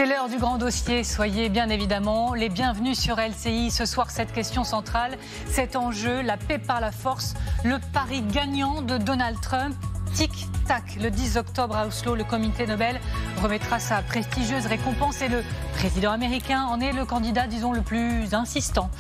C'est l'heure du grand dossier, soyez bien évidemment les bienvenus sur LCI. Ce soir, cette question centrale, cet enjeu, la paix par la force, le pari gagnant de Donald Trump. Tic-tac, le 10 octobre à Oslo, le comité Nobel remettra sa prestigieuse récompense et le président américain en est le candidat, disons, le plus insistant.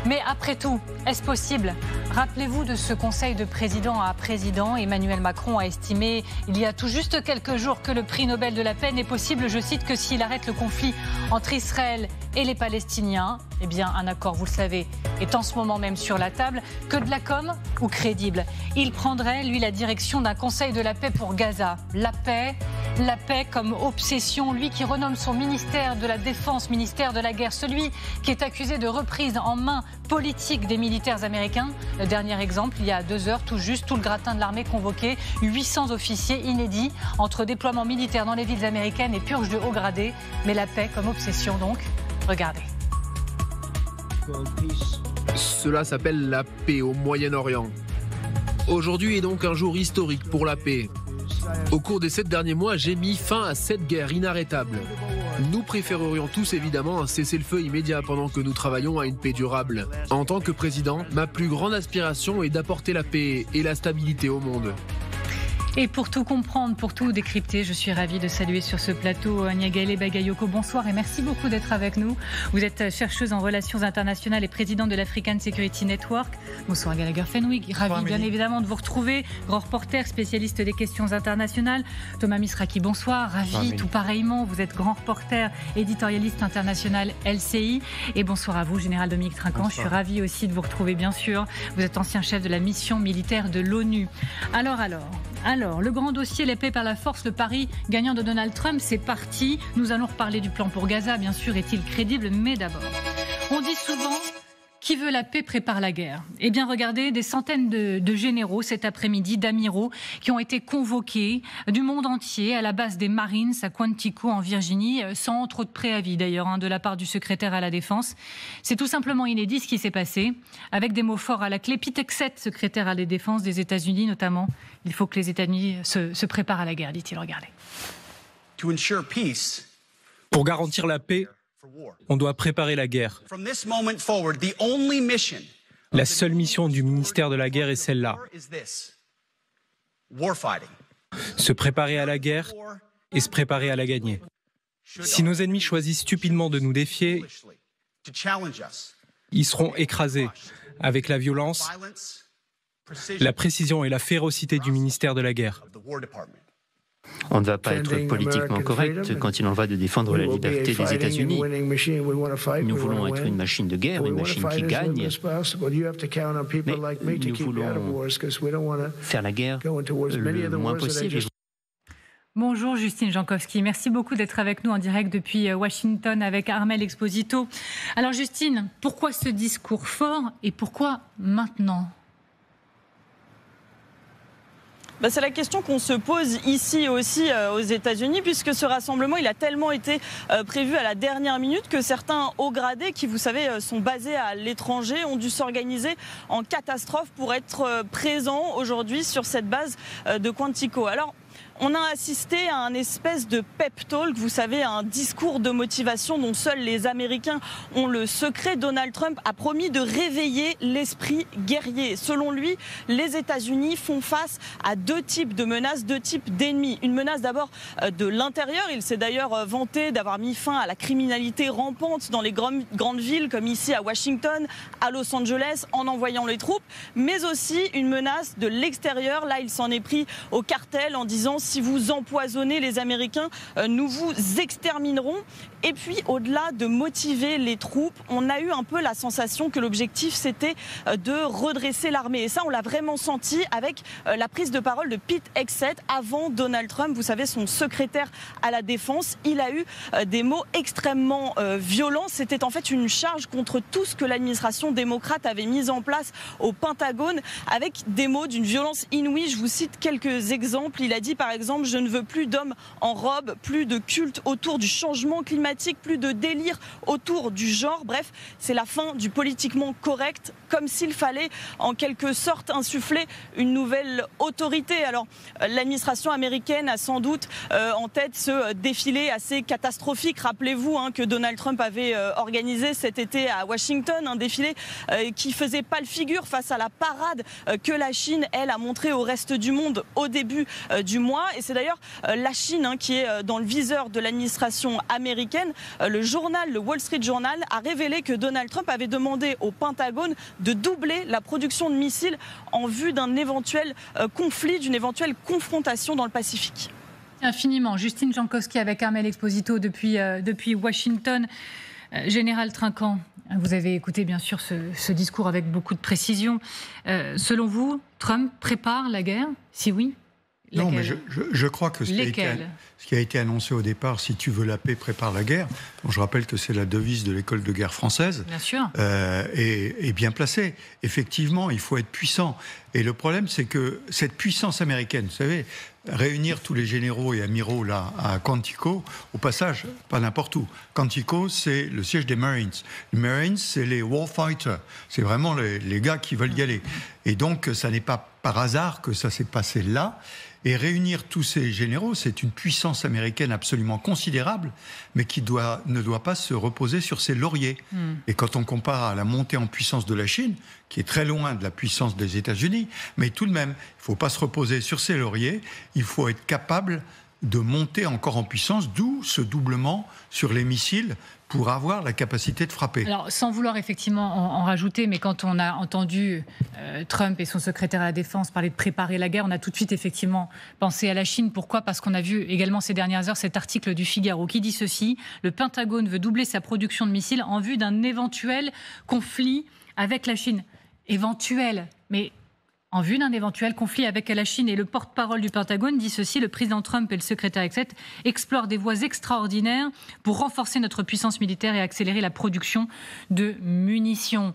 Mais après tout, est-ce possible ? Rappelez-vous de ce conseil de président à président. Emmanuel Macron a estimé il y a tout juste quelques jours que le prix Nobel de la paix n'est possible, je cite, que s'il arrête le conflit entre Israël et les Palestiniens. Eh bien, un accord, vous le savez, est en ce moment même sur la table. Que de la com ou crédible ? Il prendrait, lui, la direction d'un conseil de la paix pour Gaza. La paix comme obsession. Lui qui renomme son ministère de la Défense, ministère de la Guerre. Celui qui est accusé de reprise en main politique des militaires américains. Le dernier exemple, il y a 2 heures, tout juste, tout le gratin de l'armée convoqué. 800 officiers inédits entre déploiement militaire dans les villes américaines et purge de haut gradé. Mais la paix comme obsession, donc. Regardez. Cela s'appelle la paix au Moyen-Orient. Aujourd'hui est donc un jour historique pour la paix. Au cours des 7 derniers mois, j'ai mis fin à cette guerre inarrêtable. Nous préférerions tous évidemment un cessez-le-feu immédiat pendant que nous travaillons à une paix durable. En tant que président, ma plus grande aspiration est d'apporter la paix et la stabilité au monde. Et pour tout comprendre, pour tout décrypter, je suis ravie de saluer sur ce plateau Nyagaele Bagayoko. Bonsoir et merci beaucoup d'être avec nous. Vous êtes chercheuse en relations internationales et présidente de l'African Security Network. Bonsoir Gallagher Fenwick, ravie bien évidemment de vous retrouver. Grand reporter, spécialiste des questions internationales. Thomas Misraki, bonsoir, ravi tout pareillement. Vous êtes grand reporter, éditorialiste international LCI. Et bonsoir à vous, Général Dominique Trinquant. Bonsoir. Je suis ravie aussi de vous retrouver bien sûr. Vous êtes ancien chef de la mission militaire de l'ONU. Alors, le grand dossier, la paix par la force, le pari gagnant de Donald Trump, c'est parti. Nous allons reparler du plan pour Gaza, bien sûr, est-il crédible ? Mais d'abord, on dit souvent, qui veut la paix prépare la guerre. Eh bien, regardez, des centaines de généraux cet après-midi, d'amiraux, qui ont été convoqués du monde entier à la base des Marines à Quantico, en Virginie, sans trop de préavis d'ailleurs, de la part du secrétaire à la Défense. C'est tout simplement inédit ce qui s'est passé, avec des mots forts à la clé. Pete Hegseth, secrétaire à la Défense des États-Unis notamment. Il faut que les États-Unis se préparent à la guerre, dit-il. Regardez. Pour garantir la paix, on doit préparer la guerre. La seule mission du ministère de la Guerre est celle-là. Se préparer à la guerre et se préparer à la gagner. Si nos ennemis choisissent stupidement de nous défier, ils seront écrasés avec la violence, la précision et la férocité du ministère de la Guerre. On ne va pas être politiquement correct quand il en va de défendre la liberté des États-Unis. Nous voulons être une machine de guerre, une machine qui gagne, mais nous voulons faire la guerre le moins possible. Bonjour Justine Jankowski, merci beaucoup d'être avec nous en direct depuis Washington avec Armelle Exposito. Alors Justine, pourquoi ce discours fort et pourquoi maintenant ? C'est la question qu'on se pose ici aussi aux États-Unis, puisque ce rassemblement il a tellement été prévu à la dernière minute que certains hauts gradés qui, vous savez, sont basés à l'étranger ont dû s'organiser en catastrophe pour être présents aujourd'hui sur cette base de Quantico. Alors, on a assisté à un espèce de pep talk, vous savez, un discours de motivation dont seuls les Américains ont le secret. Donald Trump a promis de réveiller l'esprit guerrier. Selon lui, les États-Unis font face à 2 types de menaces, 2 types d'ennemis. Une menace d'abord de l'intérieur. Il s'est d'ailleurs vanté d'avoir mis fin à la criminalité rampante dans les grandes villes comme ici à Washington, à Los Angeles, en envoyant les troupes. Mais aussi une menace de l'extérieur. Là, il s'en est pris au cartel en disant si vous empoisonnez les Américains, nous vous exterminerons. Et puis, au-delà de motiver les troupes, on a eu un peu la sensation que l'objectif, c'était de redresser l'armée. Et ça, on l'a vraiment senti avec la prise de parole de Pete Hegseth avant Donald Trump. Vous savez, son secrétaire à la Défense, il a eu des mots extrêmement violents. C'était en fait une charge contre tout ce que l'administration démocrate avait mis en place au Pentagone, avec des mots d'une violence inouïe. Je vous cite quelques exemples. Il a dit par exemple, je ne veux plus d'hommes en robe, plus de culte autour du changement climatique, plus de délire autour du genre. Bref, c'est la fin du politiquement correct, comme s'il fallait en quelque sorte insuffler une nouvelle autorité. Alors, l'administration américaine a sans doute en tête ce défilé assez catastrophique. Rappelez-vous que Donald Trump avait organisé cet été à Washington, un défilé qui faisait pâle figure face à la parade que la Chine, elle, a montrée au reste du monde au début du mois. Et c'est d'ailleurs la Chine qui est dans le viseur de l'administration américaine. Le Wall Street Journal a révélé que Donald Trump avait demandé au Pentagone de doubler la production de missiles en vue d'un éventuel conflit, d'une éventuelle confrontation dans le Pacifique. Infiniment. Justine Jankowski avec Armelle Exposito depuis Washington. Général Trinquant, vous avez écouté bien sûr ce discours avec beaucoup de précision. Selon vous, Trump prépare la guerre? Si oui, laquelle? Non, mais je crois que ce qui a été annoncé au départ, si tu veux la paix, prépare la guerre. Bon, je rappelle que c'est la devise de l'école de guerre française. Bien sûr. Et bien placée. Effectivement, il faut être puissant. Et le problème, c'est que cette puissance américaine, vous savez, réunir tous les généraux et amiraux là à Quantico, au passage, pas n'importe où. Quantico, c'est le siège des Marines. Les Marines, c'est les warfighters. C'est vraiment les gars qui veulent y aller. Et donc, ça n'est pas par hasard que ça s'est passé là. Et réunir tous ces généraux, c'est une puissance américaine absolument considérable, mais qui ne doit pas se reposer sur ses lauriers. Et quand on compare à la montée en puissance de la Chine, qui est très loin de la puissance des États-Unis, mais tout de même, il ne faut pas se reposer sur ses lauriers, il faut être capable de monter encore en puissance, d'où ce doublement sur les missiles pour avoir la capacité de frapper. Alors, sans vouloir effectivement en rajouter, mais quand on a entendu Trump et son secrétaire à la Défense parler de préparer la guerre, on a tout de suite effectivement pensé à la Chine. Pourquoi ? Parce qu'on a vu également ces dernières heures cet article du Figaro qui dit ceci: le Pentagone veut doubler sa production de missiles en vue d'un éventuel conflit avec la Chine. Éventuel, mais en vue d'un éventuel conflit avec la Chine. Et le porte-parole du Pentagone dit ceci: le président Trump et le secrétaire exec explorent des voies extraordinaires pour renforcer notre puissance militaire et accélérer la production de munitions.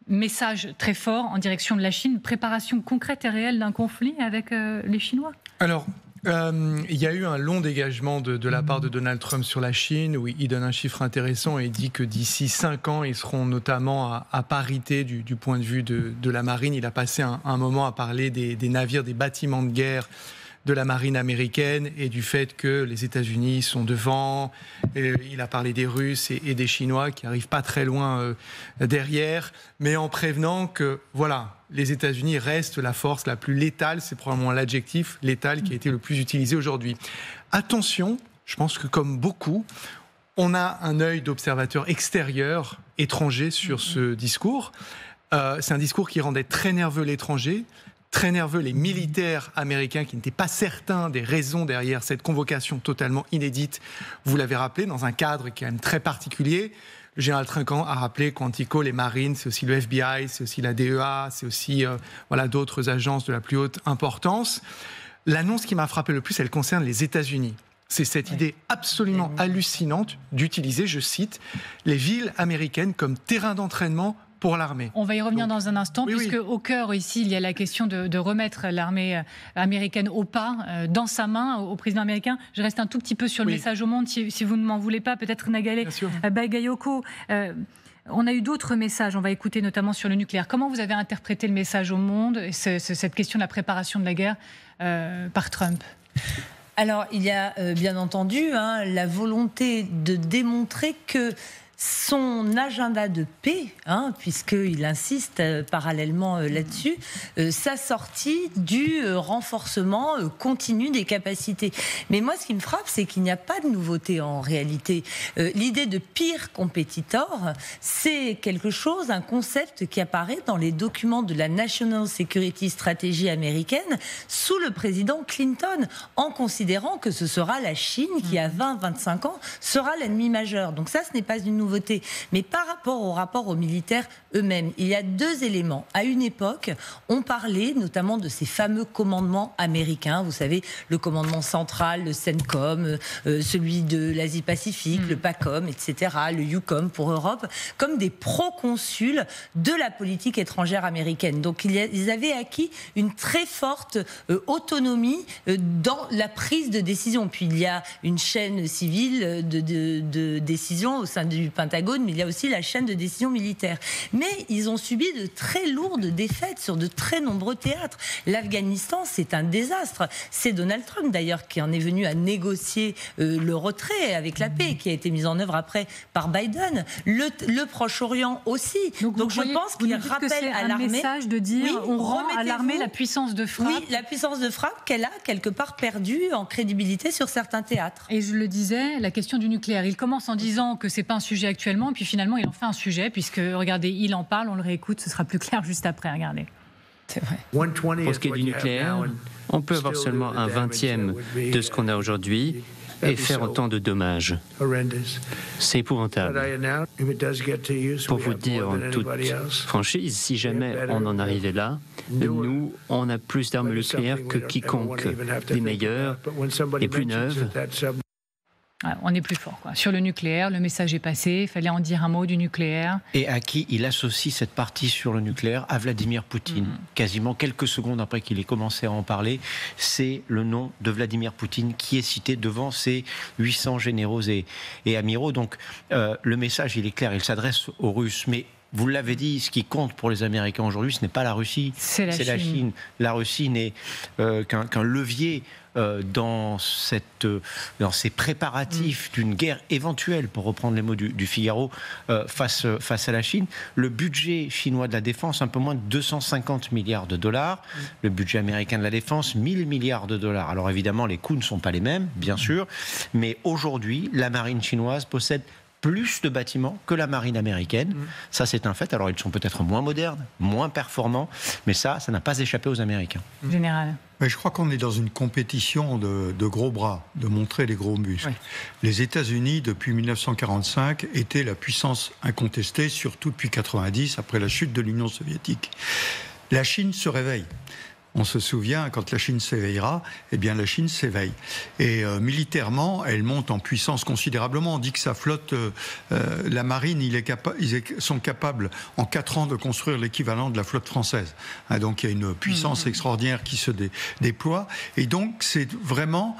Message très fort en direction de la Chine. Préparation concrète et réelle d'un conflit avec les Chinois. Alors, il y a eu un long dégagement de la part de Donald Trump sur la Chine, où il donne un chiffre intéressant et dit que d'ici 5 ans, ils seront notamment à parité du point de vue de la marine. Il a passé un moment à parler des navires, des bâtiments de guerre de la marine américaine et du fait que les États-Unis sont devant. Il a parlé des Russes et des Chinois qui n'arrivent pas très loin derrière, mais en prévenant que, voilà, les États-Unis restent la force la plus létale. C'est probablement l'adjectif létal qui a été le plus utilisé aujourd'hui. Attention, je pense que comme beaucoup, on a un œil d'observateur extérieur, étranger, sur ce discours. C'est un discours qui rendait très nerveux l'étranger, très nerveux les militaires américains qui n'étaient pas certains des raisons derrière cette convocation totalement inédite. Vous l'avez rappelé, dans un cadre qui est quand même très particulier. Le général Trinquant a rappelé Quantico, les Marines, c'est aussi le FBI, c'est aussi la DEA, c'est aussi d'autres agences de la plus haute importance. L'annonce qui m'a frappé le plus, elle concerne les États-Unis. C'est cette idée absolument hallucinante d'utiliser, je cite, les villes américaines comme terrain d'entraînement pour l'armée. On va y revenir dans un instant, puisque au cœur ici, il y a la question de remettre l'armée américaine au pas, dans sa main, au président américain. Je reste un tout petit peu sur le message au monde, si vous ne m'en voulez pas, peut-être Nagalé Bagayoko. On a eu d'autres messages, on va écouter notamment sur le nucléaire. Comment vous avez interprété le message au monde, cette question de la préparation de la guerre par Trump ? Alors, il y a bien entendu la volonté de démontrer que son agenda de paix, puisqu'il insiste parallèlement là-dessus, s'assortit du renforcement continu des capacités. Mais moi, ce qui me frappe, c'est qu'il n'y a pas de nouveauté en réalité. L'idée de peer competitor, c'est quelque chose, un concept qui apparaît dans les documents de la National Security Strategy américaine sous le président Clinton, en considérant que ce sera la Chine qui, à 20-25 ans, sera l'ennemi majeur. Donc ça, ce n'est pas une nouveauté. nouveauté. Mais par rapport aux militaires eux-mêmes, il y a 2 éléments. À une époque, on parlait notamment de ces fameux commandements américains. Vous savez, le commandement central, le CENTCOM, celui de l'Asie-Pacifique, le PACOM, etc., le EUCOM pour Europe, comme des proconsuls de la politique étrangère américaine. Donc ils avaient acquis une très forte autonomie dans la prise de décision. Puis il y a une chaîne civile de décision au sein du Pentagone, mais il y a aussi la chaîne de décision militaire. Mais ils ont subi de très lourdes défaites sur de très nombreux théâtres. L'Afghanistan, c'est un désastre. C'est Donald Trump, d'ailleurs, qui en est venu à négocier le retrait avec la paix, qui a été mise en œuvre après par Biden. Le Proche-Orient aussi. Donc je pense qu'il rappelle à l'armée... un message de dire on rend à l'armée la puissance de frappe. Oui, la puissance de frappe qu'elle a quelque part perdue en crédibilité sur certains théâtres. Et je le disais, la question du nucléaire. Il commence en disant que c'est pas un sujet actuellement, puis finalement il en fait un sujet, puisque regardez, il en parle, on le réécoute, ce sera plus clair juste après, regardez. C'est vrai. Pour ce qui est du nucléaire, on peut avoir seulement un 20e de ce qu'on a aujourd'hui et faire autant de dommages. C'est épouvantable. Pour vous dire en toute franchise, si jamais on en arrivait là, nous, on a plus d'armes nucléaires que quiconque, les meilleures, les plus neuves. On est plus fort, quoi. Sur le nucléaire, le message est passé, il fallait en dire un mot du nucléaire. Et à qui il associe cette partie sur le nucléaire? À Vladimir Poutine. Quasiment quelques secondes après qu'il ait commencé à en parler, c'est le nom de Vladimir Poutine qui est cité devant ces 800 généraux et amiraux. Donc le message, il est clair, il s'adresse aux Russes, mais vous l'avez dit, ce qui compte pour les Américains aujourd'hui, ce n'est pas la Russie, c'est la Chine. La Russie n'est qu'un levier dans ces préparatifs d'une guerre éventuelle, pour reprendre les mots du Figaro, face à la Chine. Le budget chinois de la défense, un peu moins de 250 milliards de dollars. Le budget américain de la défense, 1000 milliards de dollars. Alors évidemment, les coûts ne sont pas les mêmes, bien sûr, mais aujourd'hui, la marine chinoise possède plus de bâtiments que la marine américaine. Ça, c'est un fait. Alors, ils sont peut-être moins modernes, moins performants, mais ça n'a pas échappé aux Américains. Général. Mais je crois qu'on est dans une compétition de gros bras, de montrer les gros muscles. Oui. Les États-Unis, depuis 1945, étaient la puissance incontestée, surtout depuis 1990, après la chute de l'Union soviétique. La Chine se réveille. On se souvient, quand la Chine s'éveillera, eh bien la Chine s'éveille. Et militairement, elle monte en puissance considérablement. On dit que sa flotte, la marine, ils sont capables en 4 ans de construire l'équivalent de la flotte française. Donc il y a une puissance extraordinaire qui se déploie. Et donc c'est vraiment...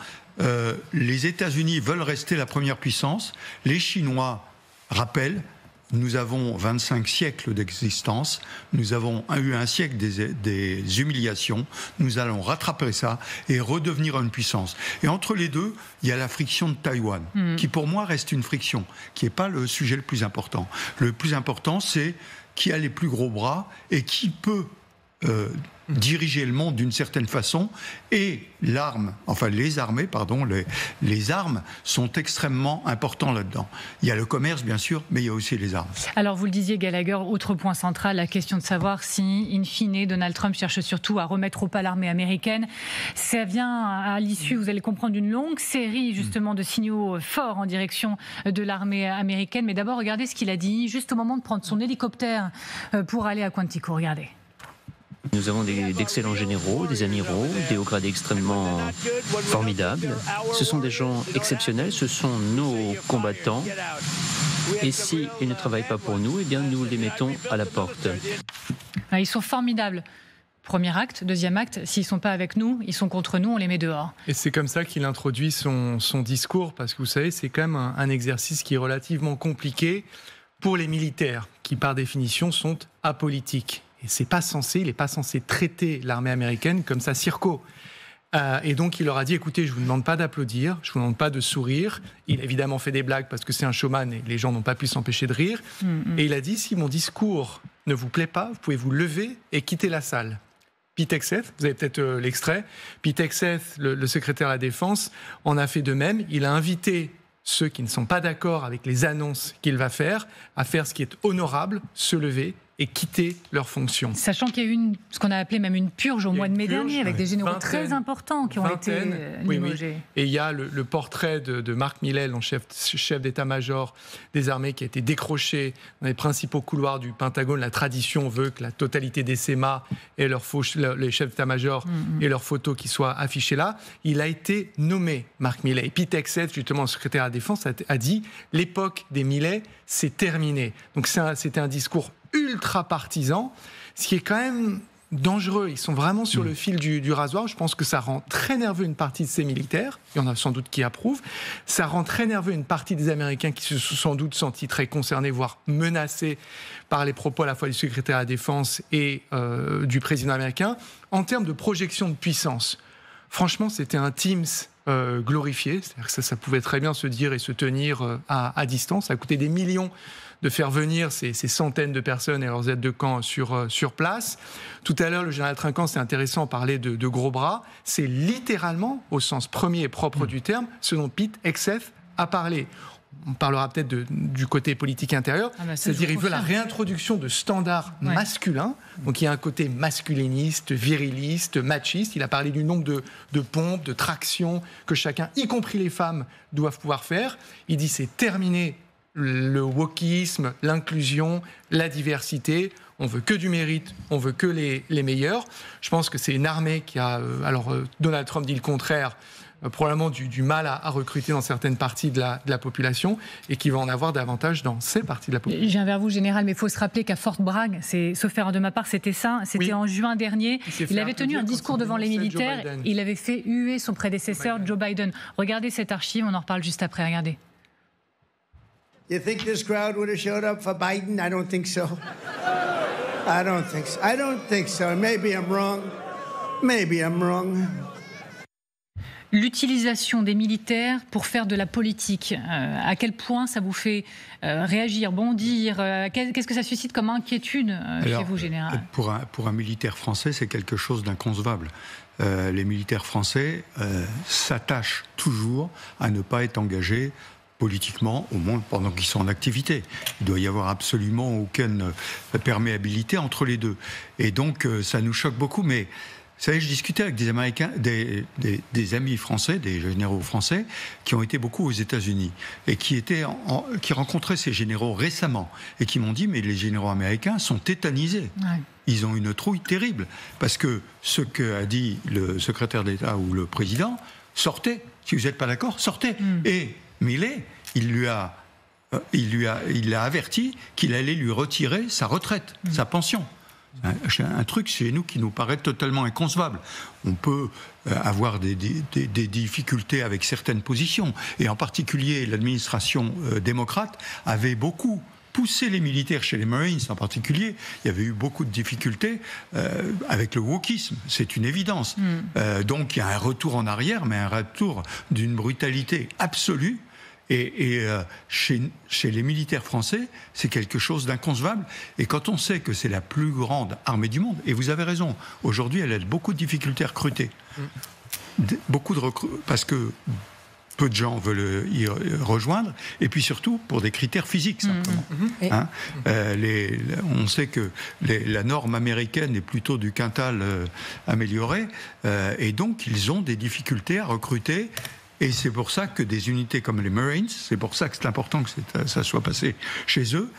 les États-Unis veulent rester la première puissance. Les Chinois rappellent... Nous avons 25 siècles d'existence, nous avons eu un siècle des humiliations, nous allons rattraper ça et redevenir une puissance. Et entre les deux, il y a la friction de Taïwan, qui pour moi reste une friction, qui n'est pas le sujet le plus important. Le plus important, c'est qui a les plus gros bras et qui peut diriger le monde d'une certaine façon, et les armes sont extrêmement importants là-dedans. Il y a le commerce, bien sûr, mais il y a aussi les armes. Alors, vous le disiez, Gallagher, autre point central, la question de savoir si, in fine, Donald Trump cherche surtout à remettre au pas l'armée américaine. Ça vient à l'issue, vous allez comprendre, d'une longue série, justement, de signaux forts en direction de l'armée américaine. Mais d'abord, regardez ce qu'il a dit, juste au moment de prendre son hélicoptère pour aller à Quantico. Regardez. Nous avons d'excellents généraux, des amiraux, des hauts gradés extrêmement formidables. Ce sont des gens exceptionnels, ce sont nos combattants. Et s'ils ne travaillent pas pour nous, eh bien nous les mettons à la porte. Ils sont formidables. Premier acte, deuxième acte, s'ils ne sont pas avec nous, ils sont contre nous, on les met dehors. Et c'est comme ça qu'il introduit son discours, parce que vous savez, c'est quand même un exercice qui est relativement compliqué pour les militaires, qui par définition sont apolitiques. Et il n'est pas censé traiter l'armée américaine comme ça, circo. Et donc il leur a dit, écoutez, je ne vous demande pas d'applaudir, je ne vous demande pas de sourire. Il a évidemment fait des blagues parce que c'est un showman et les gens n'ont pas pu s'empêcher de rire. Et il a dit, si mon discours ne vous plaît pas, vous pouvez vous lever et quitter la salle. Pete Hegseth, vous avez peut-être l'extrait, Pete Hegseth, le secrétaire à la Défense, en a fait de même. Il a invité ceux qui ne sont pas d'accord avec les annonces qu'il va faire à faire ce qui est honorable, se lever et quitter leurs fonctions. Sachant qu'il y a eu ce qu'on a appelé même une purge au mois de mai dernier, avec des généraux très importants qui ont été limogés. Oui. Et il y a le portrait de Mark Milley, chef d'état-major des armées, qui a été décroché dans les principaux couloirs du Pentagone. La tradition veut que la totalité des SEMA et les chefs d'état-major et leurs photos qui soient affichées là. Il a été nommé, Mark Milley. Et Pete Hegseth, justement, le secrétaire à la Défense, a dit « l'époque des Milley, c'est terminé ». Donc c'était un discours ultra partisan, ce qui est quand même dangereux. Ils sont vraiment sur le fil du rasoir. Je pense que ça rend très nerveux une partie de ces militaires. Il y en a sans doute qui approuvent. Ça rend très nerveux une partie des Américains qui se sont sans doute sentis très concernés, voire menacés par les propos à la fois du secrétaire à la Défense et du président américain. En termes de projection de puissance, franchement, c'était un Teams glorifié. C'est-à-dire que ça pouvait très bien se dire et se tenir à distance. Ça a coûté des millions de faire venir ces centaines de personnes et leurs aides de camp sur place. Tout à l'heure, le général Trinquant, c'est intéressant, parlait de gros bras. C'est littéralement, au sens premier et propre du terme, ce dont Pete Hegseth a parlé. On parlera peut-être du côté politique intérieur, c'est-à-dire il veut la réintroduction de standards masculins. Donc il y a un côté masculiniste, viriliste, machiste. Il a parlé du nombre de pompes, de tractions que chacun, y compris les femmes, doivent pouvoir faire. Il dit c'est terminé le wokisme, l'inclusion, la diversité. On veut que du mérite, on veut que les meilleurs. Je pense que c'est une armée qui a... Donald Trump dit le contraire, probablement du mal à recruter dans certaines parties de la population et qui va en avoir davantage dans ces parties de la population. Je viens vers vous, Général, mais il faut se rappeler qu'à Fort Bragg, sauf erreur de ma part, c'était en juin dernier, il avait tenu un discours devant les militaires, il avait fait huer son prédécesseur Joe Biden. Regardez cette archive, on en reparle juste après, regardez. You think this crowd would have showed up for Biden? I don't think so. I don't think so. I don't think so. Maybe I'm wrong. Maybe I'm wrong. L'utilisation des militaires pour faire de la politique, à quel point ça vous fait réagir, bondir, qu'est-ce que ça suscite comme inquiétude chez vous, Général ? Pour un militaire français, c'est quelque chose d'inconcevable. Les militaires français s'attachent toujours à ne pas être engagés politiquement, au moins pendant qu'ils sont en activité. Il doit y avoir absolument aucune perméabilité entre les deux. Et donc, ça nous choque beaucoup. Mais, vous savez, je discutais avec des Américains, des amis français, des généraux français, qui ont été beaucoup aux États-Unis et qui rencontraient ces généraux récemment et qui m'ont dit, mais les généraux américains sont tétanisés. Ouais. Ils ont une trouille terrible. Parce que ce qu'a dit le secrétaire d'État ou le président, sortez. Si vous n'êtes pas d'accord, sortez. Et Milley, il l'a averti qu'il allait lui retirer sa retraite, sa pension. Un truc chez nous qui nous paraît totalement inconcevable. On peut avoir des difficultés avec certaines positions, et en particulier l'administration démocrate avait beaucoup poussé les militaires, chez les Marines en particulier. Il y avait eu beaucoup de difficultés avec le wokisme, c'est une évidence. Donc il y a un retour en arrière, mais un retour d'une brutalité absolue. Et chez les militaires français, c'est quelque chose d'inconcevable. Et quand on sait que c'est la plus grande armée du monde, et vous avez raison, aujourd'hui elle a beaucoup de difficultés à recruter. Parce que peu de gens veulent y rejoindre, et puis surtout pour des critères physiques, simplement. On sait que la norme américaine est plutôt du quintal amélioré, et donc ils ont des difficultés à recruter. Et c'est pour ça que des unités comme les Marines, c'est pour ça que c'est important que ça soit passé chez eux,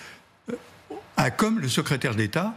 comme le secrétaire d'État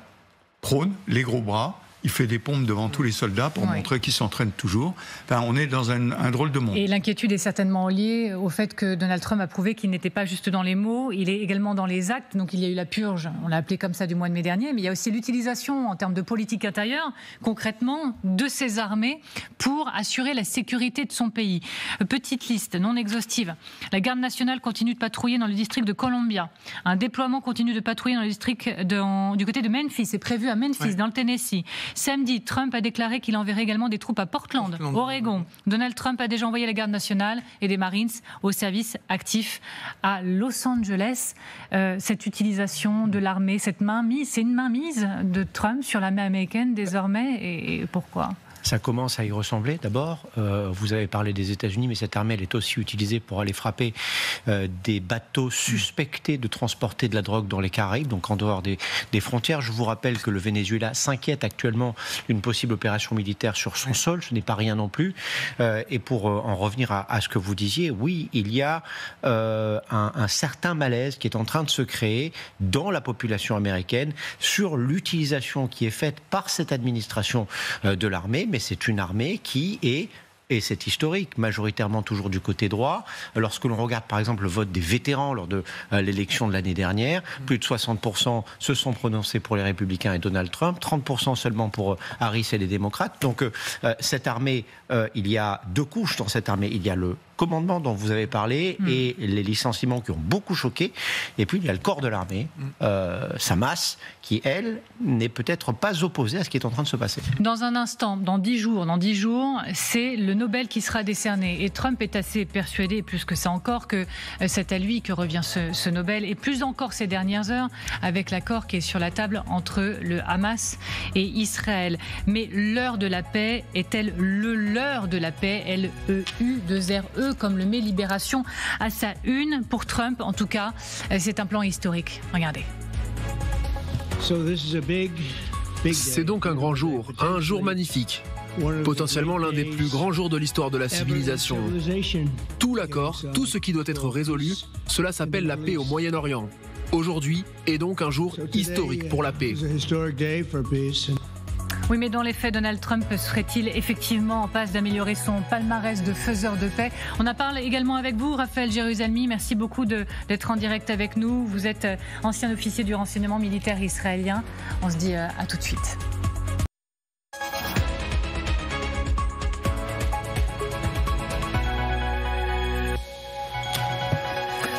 prône les gros bras. Il fait des pompes devant tous les soldats pour montrer qu'ils s'entraînent toujours. Enfin, on est dans un drôle de monde. Et l'inquiétude est certainement liée au fait que Donald Trump a prouvé qu'il n'était pas juste dans les mots, il est également dans les actes. Donc il y a eu la purge, on l'a appelé comme ça, du mois de mai dernier, mais il y a aussi l'utilisation en termes de politique intérieure, concrètement, de ses armées pour assurer la sécurité de son pays. Petite liste non exhaustive. La garde nationale continue de patrouiller dans le district de Columbia. Un déploiement continue de patrouiller dans le district du côté de Memphis. C'est prévu à Memphis, dans le Tennessee. Samedi, Trump a déclaré qu'il enverrait également des troupes à Portland, Oregon. Donald Trump a déjà envoyé la garde nationale et des Marines au service actif à Los Angeles. Cette utilisation de l'armée, cette mainmise, c'est une mainmise de Trump sur l'armée américaine désormais, et pourquoi ? Ça commence à y ressembler d'abord. Vous avez parlé des États-Unis, mais cette armée elle est aussi utilisée pour aller frapper des bateaux suspectés de transporter de la drogue dans les Caraïbes, donc en dehors des frontières. Je vous rappelle que le Venezuela s'inquiète actuellement d'une possible opération militaire sur son sol. Ce n'est pas rien non plus. Et pour en revenir à ce que vous disiez, oui, il y a un certain malaise qui est en train de se créer dans la population américaine sur l'utilisation qui est faite par cette administration de l'armée, mais c'est une armée qui est, et c'est historique, majoritairement toujours du côté droit. Lorsque l'on regarde par exemple le vote des vétérans lors de l'élection de l'année dernière, plus de 60% se sont prononcés pour les Républicains et Donald Trump, 30% seulement pour Harris et les démocrates. Donc cette armée, il y a deux couches dans cette armée. Il y a le commandement dont vous avez parlé et les licenciements qui ont beaucoup choqué. Et puis il y a le corps de l'armée, sa masse, qui elle n'est peut-être pas opposée à ce qui est en train de se passer. Dans un instant, dans 10 jours, c'est le Nobel qui sera décerné. Et Trump est assez persuadé, plus que ça encore, que c'est à lui que revient ce Nobel. Et plus encore ces dernières heures, avec l'accord qui est sur la table entre le Hamas et Israël. Mais l'heure de la paix est-elle l'heure de la paix? L-E-U-2-R-E, comme le met Libération à sa une. Pour Trump, en tout cas, c'est un plan historique. Regardez. C'est donc un grand jour, un jour magnifique. Potentiellement l'un des plus grands jours de l'histoire de la civilisation. Tout l'accord, tout ce qui doit être résolu, cela s'appelle la paix au Moyen-Orient. Aujourd'hui est donc un jour historique pour la paix. Oui, mais dans les faits, Donald Trump serait-il effectivement en passe d'améliorer son palmarès de faiseur de paix? On en parle également avec vous, Raphaël Jérusalemi. Merci beaucoup d'être en direct avec nous. Vous êtes ancien officier du renseignement militaire israélien. On se dit à tout de suite.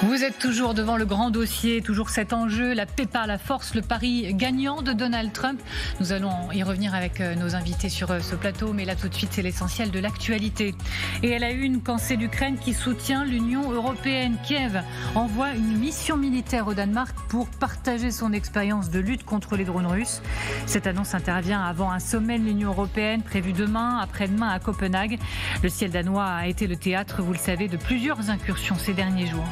Vous êtes toujours devant le grand dossier, toujours cet enjeu, la paix par la force, le pari gagnant de Donald Trump. Nous allons y revenir avec nos invités sur ce plateau, mais là tout de suite c'est l'essentiel de l'actualité. Et elle a une quand c'est l'Ukraine qui soutient l'Union européenne. Kiev envoie une mission militaire au Danemark pour partager son expérience de lutte contre les drones russes. Cette annonce intervient avant un sommet de l'Union européenne prévu demain, après-demain à Copenhague. Le ciel danois a été le théâtre, vous le savez, de plusieurs incursions ces derniers jours.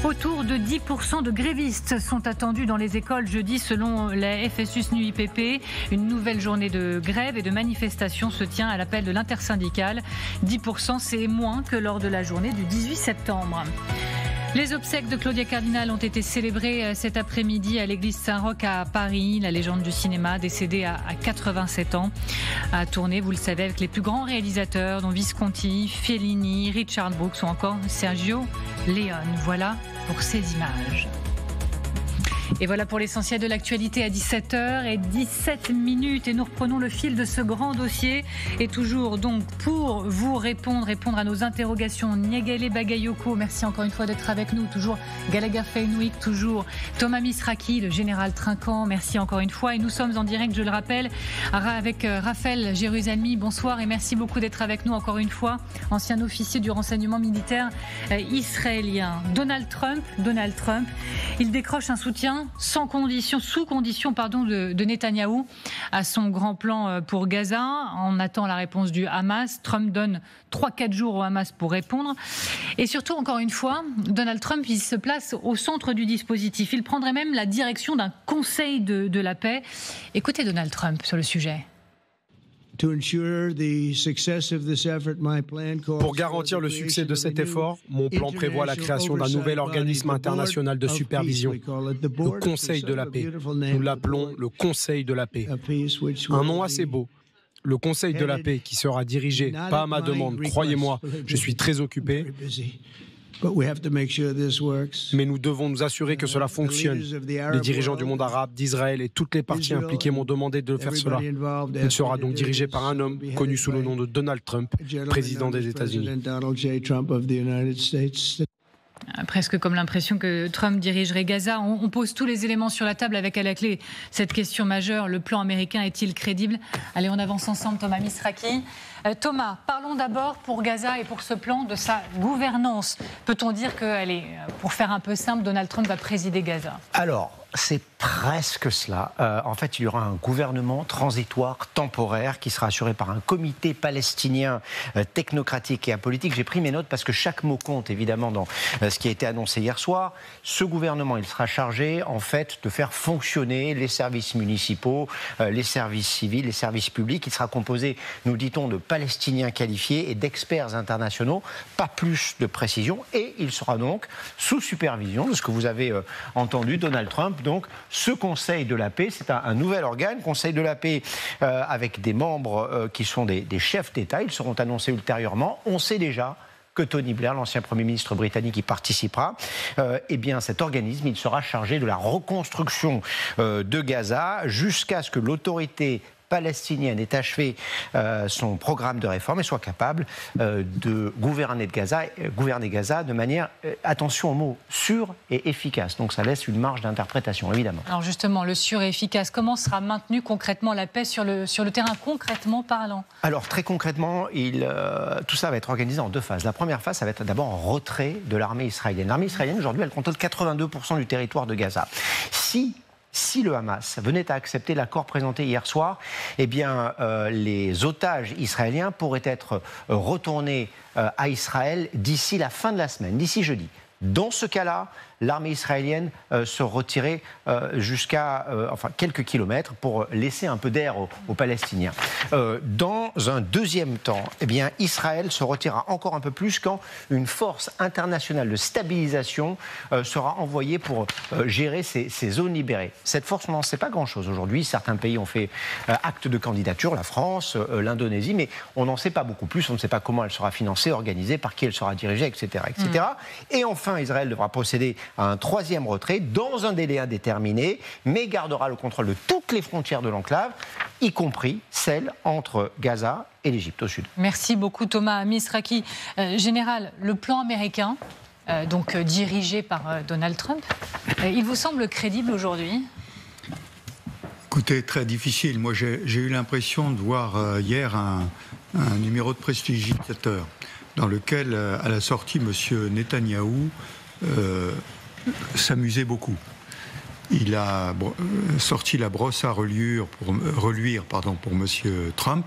Autour de 10% de grévistes sont attendus dans les écoles jeudi selon la FSUS-NUIPP. Une nouvelle journée de grève et de manifestation se tient à l'appel de l'intersyndicale. 10%, c'est moins que lors de la journée du 18 septembre. Les obsèques de Claudia Cardinal ont été célébrées cet après-midi à l'église Saint-Roch à Paris. La légende du cinéma, décédée à 87 ans, a tourné, vous le savez, avec les plus grands réalisateurs, dont Visconti, Fellini, Richard Brooks ou encore Sergio Leone. Voilà pour ces images. Et voilà pour l'essentiel de l'actualité à 17h17. Et nous reprenons le fil de ce grand dossier. Et toujours donc pour vous répondre à nos interrogations, Niagalé Bagayoko, merci encore une fois d'être avec nous. Toujours Gallagher Fenwick, toujours Thomas Misraki, le général Trinquant, merci encore une fois. Et nous sommes en direct, je le rappelle, avec Raphaël Jérusalemi. Bonsoir et merci beaucoup d'être avec nous encore une fois. Ancien officier du renseignement militaire israélien. Donald Trump, il décroche un soutien sous condition de Netanyahou à son grand plan pour Gaza. On attend la réponse du Hamas. Trump donne 3-4 jours au Hamas pour répondre. Et surtout, encore une fois, Donald Trump, il se place au centre du dispositif. Il prendrait même la direction d'un conseil de la paix. Écoutez Donald Trump sur le sujet. Pour garantir le succès de cet effort, mon plan prévoit la création d'un nouvel organisme international de supervision, le Conseil de la paix. Nous l'appelons le Conseil de la paix. Un nom assez beau. Le Conseil de la paix qui sera dirigé, pas à ma demande, croyez-moi, je suis très occupé. Mais nous devons nous assurer que cela fonctionne. Les dirigeants du monde arabe, d'Israël et toutes les parties impliquées m'ont demandé de faire cela. Il sera donc dirigé par un homme connu sous le nom de Donald Trump, président des États-Unis. Presque comme l'impression que Trump dirigerait Gaza. On pose tous les éléments sur la table avec à la clé cette question majeure. Le plan américain est-il crédible? Allez, on avance ensemble, Thomas Misraki. Thomas, parlons d'abord pour Gaza et pour ce plan de sa gouvernance. Peut-on dire que, pour faire un peu simple, Donald Trump va présider Gaza? Alors, c'est presque cela. En fait, il y aura un gouvernement transitoire, temporaire, qui sera assuré par un comité palestinien technocratique et apolitique. J'ai pris mes notes parce que chaque mot compte, évidemment, dans ce qui a été annoncé hier soir. Ce gouvernement, il sera chargé, en fait, de faire fonctionner les services municipaux, les services civils, les services publics. Il sera composé, nous dit-on, de Palestiniens qualifiés et d'experts internationaux. Pas plus de précision. Et il sera donc sous supervision de ce que vous avez entendu, Donald Trump. Donc, ce Conseil de la paix, c'est un nouvel organe, Conseil de la paix, avec des membres qui sont des chefs d'État. Ils seront annoncés ultérieurement. On sait déjà que Tony Blair, l'ancien Premier ministre britannique, y participera. Eh bien, cet organisme, il sera chargé de la reconstruction de Gaza jusqu'à ce que l'autorité palestinienne ait achevé son programme de réforme et soit capable de gouverner Gaza de manière, attention au mot, sûre et efficace. Donc ça laisse une marge d'interprétation, évidemment. Alors justement, le sûr et efficace, comment sera maintenue concrètement la paix sur le terrain, concrètement parlant? Alors très concrètement, tout ça va être organisé en deux phases. La première phase, ça va être d'abord un retrait de l'armée israélienne. L'armée israélienne, aujourd'hui, elle contrôle 82% du territoire de Gaza. Si le Hamas venait à accepter l'accord présenté hier soir, eh bien, les otages israéliens pourraient être retournés à Israël d'ici la fin de la semaine, d'ici jeudi. Dans ce cas-là, l'armée israélienne se retirait jusqu'à quelques kilomètres pour laisser un peu d'air aux Palestiniens. Dans un deuxième temps, eh bien, Israël se retirera encore un peu plus quand une force internationale de stabilisation sera envoyée pour gérer ces zones libérées. Cette force, on n'en sait pas grand-chose aujourd'hui. Certains pays ont fait acte de candidature, la France, l'Indonésie, mais on n'en sait pas beaucoup plus. On ne sait pas comment elle sera financée, organisée, par qui elle sera dirigée, etc. etc. Et enfin, Israël devra procéder à un troisième retrait dans un délai indéterminé, mais gardera le contrôle de toutes les frontières de l'enclave, y compris celle entre Gaza et l'Égypte au sud. Merci beaucoup Thomas Misraki. Général, le plan américain, dirigé par Donald Trump, il vous semble crédible aujourd'hui ? Écoutez, très difficile. Moi, j'ai eu l'impression de voir hier un numéro de Prestidigitateur dans lequel, à la sortie, M. Netanyahou s'amusait beaucoup. Il a sorti la brosse à reluire pour M. Trump.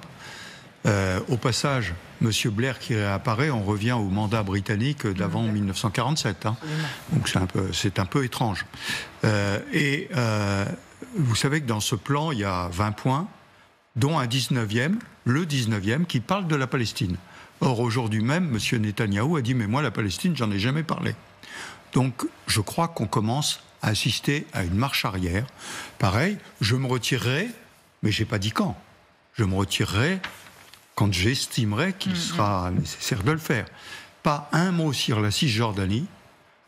Au passage, M. Blair qui réapparaît, on revient au mandat britannique d'avant 1947. Hein. Donc c'est un peu étrange. Vous savez que dans ce plan, il y a 20 points, dont un 19e, le 19e, qui parle de la Palestine. Or, aujourd'hui même, M. Netanyahou a dit « Mais moi, la Palestine, j'en ai jamais parlé ». Donc, je crois qu'on commence à assister à une marche arrière. Pareil, je me retirerai, mais je n'ai pas dit quand. Je me retirerai quand j'estimerai qu'il sera nécessaire de le faire. Pas un mot sur la Cisjordanie,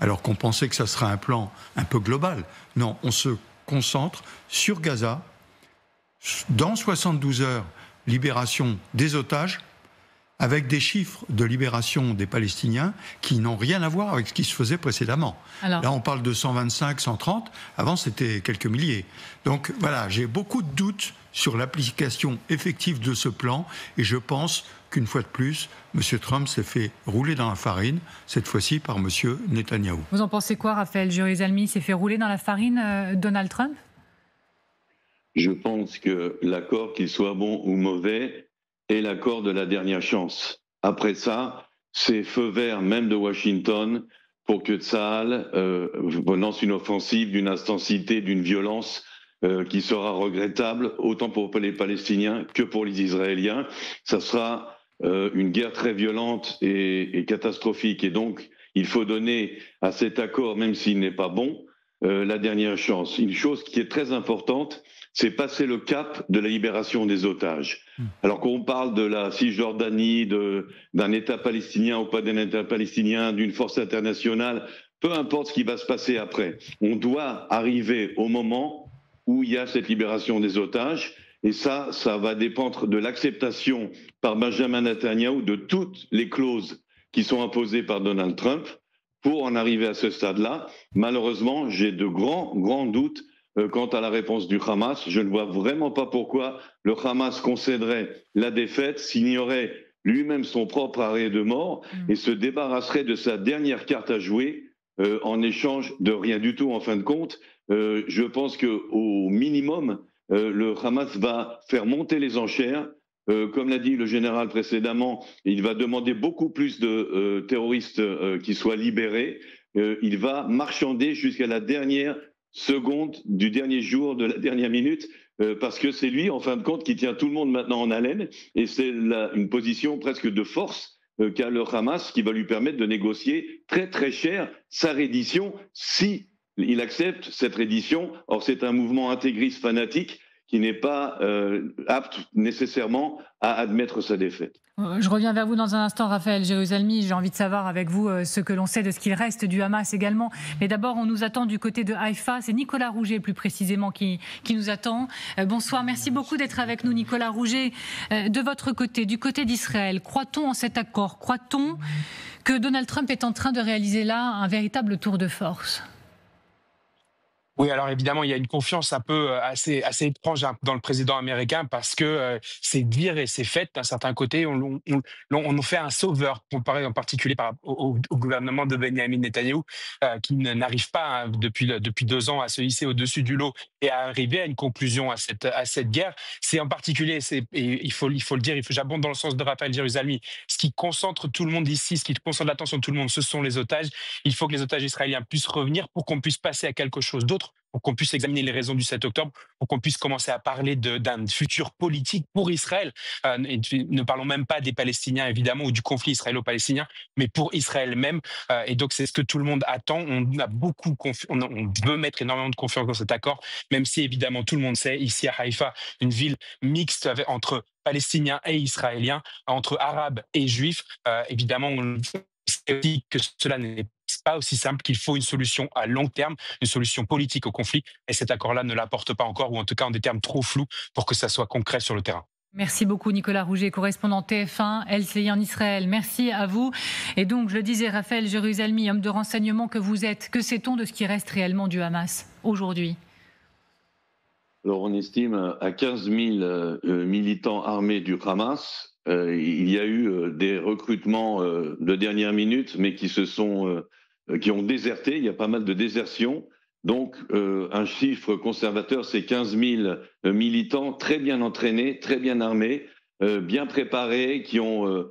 alors qu'on pensait que ça serait un plan un peu global. Non, on se concentre sur Gaza. Dans 72 heures, libération des otages, avec des chiffres de libération des Palestiniens qui n'ont rien à voir avec ce qui se faisait précédemment. Là, on parle de 125, 130. Avant, c'était quelques milliers. Donc, voilà, j'ai beaucoup de doutes sur l'application effective de ce plan. Et je pense qu'une fois de plus, M. Trump s'est fait rouler dans la farine, cette fois-ci par M. Netanyahou. Vous en pensez quoi, Raphaël Jérusalemi? S'est fait rouler dans la farine, Donald Trump? Je pense que l'accord, qu'il soit bon ou mauvais, est l'accord de la dernière chance. Après ça, c'est feu vert même de Washington pour que Tsahal lance une offensive d'une intensité, d'une violence qui sera regrettable, autant pour les Palestiniens que pour les Israéliens. Ça sera une guerre très violente et catastrophique. Et donc, il faut donner à cet accord, même s'il n'est pas bon, la dernière chance. Une chose qui est très importante, c'est passer le cap de la libération des otages. Alors qu'on parle de la Cisjordanie, d'un État palestinien ou pas d'un État palestinien, d'une force internationale, peu importe ce qui va se passer après, on doit arriver au moment où il y a cette libération des otages. Et ça va dépendre de l'acceptation par Benjamin Netanyahou de toutes les clauses qui sont imposées par Donald Trump pour en arriver à ce stade-là. Malheureusement, j'ai de grands doutes quant à la réponse du Hamas. Je ne vois vraiment pas pourquoi le Hamas concéderait la défaite, signerait lui-même son propre arrêt de mort et se débarrasserait de sa dernière carte à jouer en échange de rien du tout en fin de compte. Je pense qu'au minimum, le Hamas va faire monter les enchères. Comme l'a dit le général précédemment, il va demander beaucoup plus de terroristes qui soient libérés. Il va marchander jusqu'à la dernière seconde du dernier jour, de la dernière minute, parce que c'est lui, en fin de compte, qui tient tout le monde maintenant en haleine. Et c'est une position presque de force qu'a le Hamas qui va lui permettre de négocier très très cher sa reddition si il accepte cette reddition. Or, c'est un mouvement intégriste fanatique qui n'est pas apte nécessairement à admettre sa défaite. Je reviens vers vous dans un instant, Raphaël Jérusalemi. J'ai envie de savoir avec vous ce que l'on sait de ce qu'il reste du Hamas également. Mais d'abord, on nous attend du côté de Haïfa. C'est Nicolas Rouget, plus précisément, qui nous attend. Bonsoir, merci beaucoup d'être avec nous, Nicolas Rouget. De votre côté, du côté d'Israël, croit-on en cet accord? Croit-on que Donald Trump est en train de réaliser là un véritable tour de force? Oui, alors évidemment, il y a une confiance un peu assez étrange dans le président américain parce que c'est dire et c'est fait. D'un certain côté, on fait un sauveur, comparé en particulier au gouvernement de Benjamin Netanyahou, qui n'arrive pas depuis 2 ans à se hisser au-dessus du lot et à arriver à une conclusion à cette guerre. C'est en particulier, et il faut le dire, j'abonde dans le sens de Raphaël Jérusalemi, ce qui concentre tout le monde ici, ce qui concentre l'attention de tout le monde, ce sont les otages. Il faut que les otages israéliens puissent revenir pour qu'on puisse passer à quelque chose d'autre, pour qu'on puisse examiner les raisons du 7 octobre, pour qu'on puisse commencer à parler d'un futur politique pour Israël. Et ne parlons même pas des Palestiniens, évidemment, ou du conflit israélo-palestinien, mais pour Israël même. Et donc, c'est ce que tout le monde attend. On veut mettre énormément de confiance dans cet accord, même si, évidemment, tout le monde sait, ici à Haïfa, une ville mixte entre Palestiniens et Israéliens, entre Arabes et Juifs. Évidemment, on sait aussi que cela n'est pas aussi simple, qu'il faut une solution à long terme, une solution politique au conflit, et cet accord-là ne l'apporte pas encore, ou en tout cas en des termes trop flous pour que ça soit concret sur le terrain. Merci beaucoup Nicolas Rouget, correspondant TF1 LCI en Israël. Merci à vous. Et donc, je le disais, Raphaël Jérusalemi, homme de renseignement que vous êtes, que sait-on de ce qui reste réellement du Hamas aujourd'hui? Alors, on estime à 15 000 militants armés du Hamas. Il y a eu des recrutements de dernière minute, mais qui ont déserté. Il y a pas mal de désertions. Donc, un chiffre conservateur, c'est 15 000 militants très bien entraînés, très bien armés, bien préparés, qui ont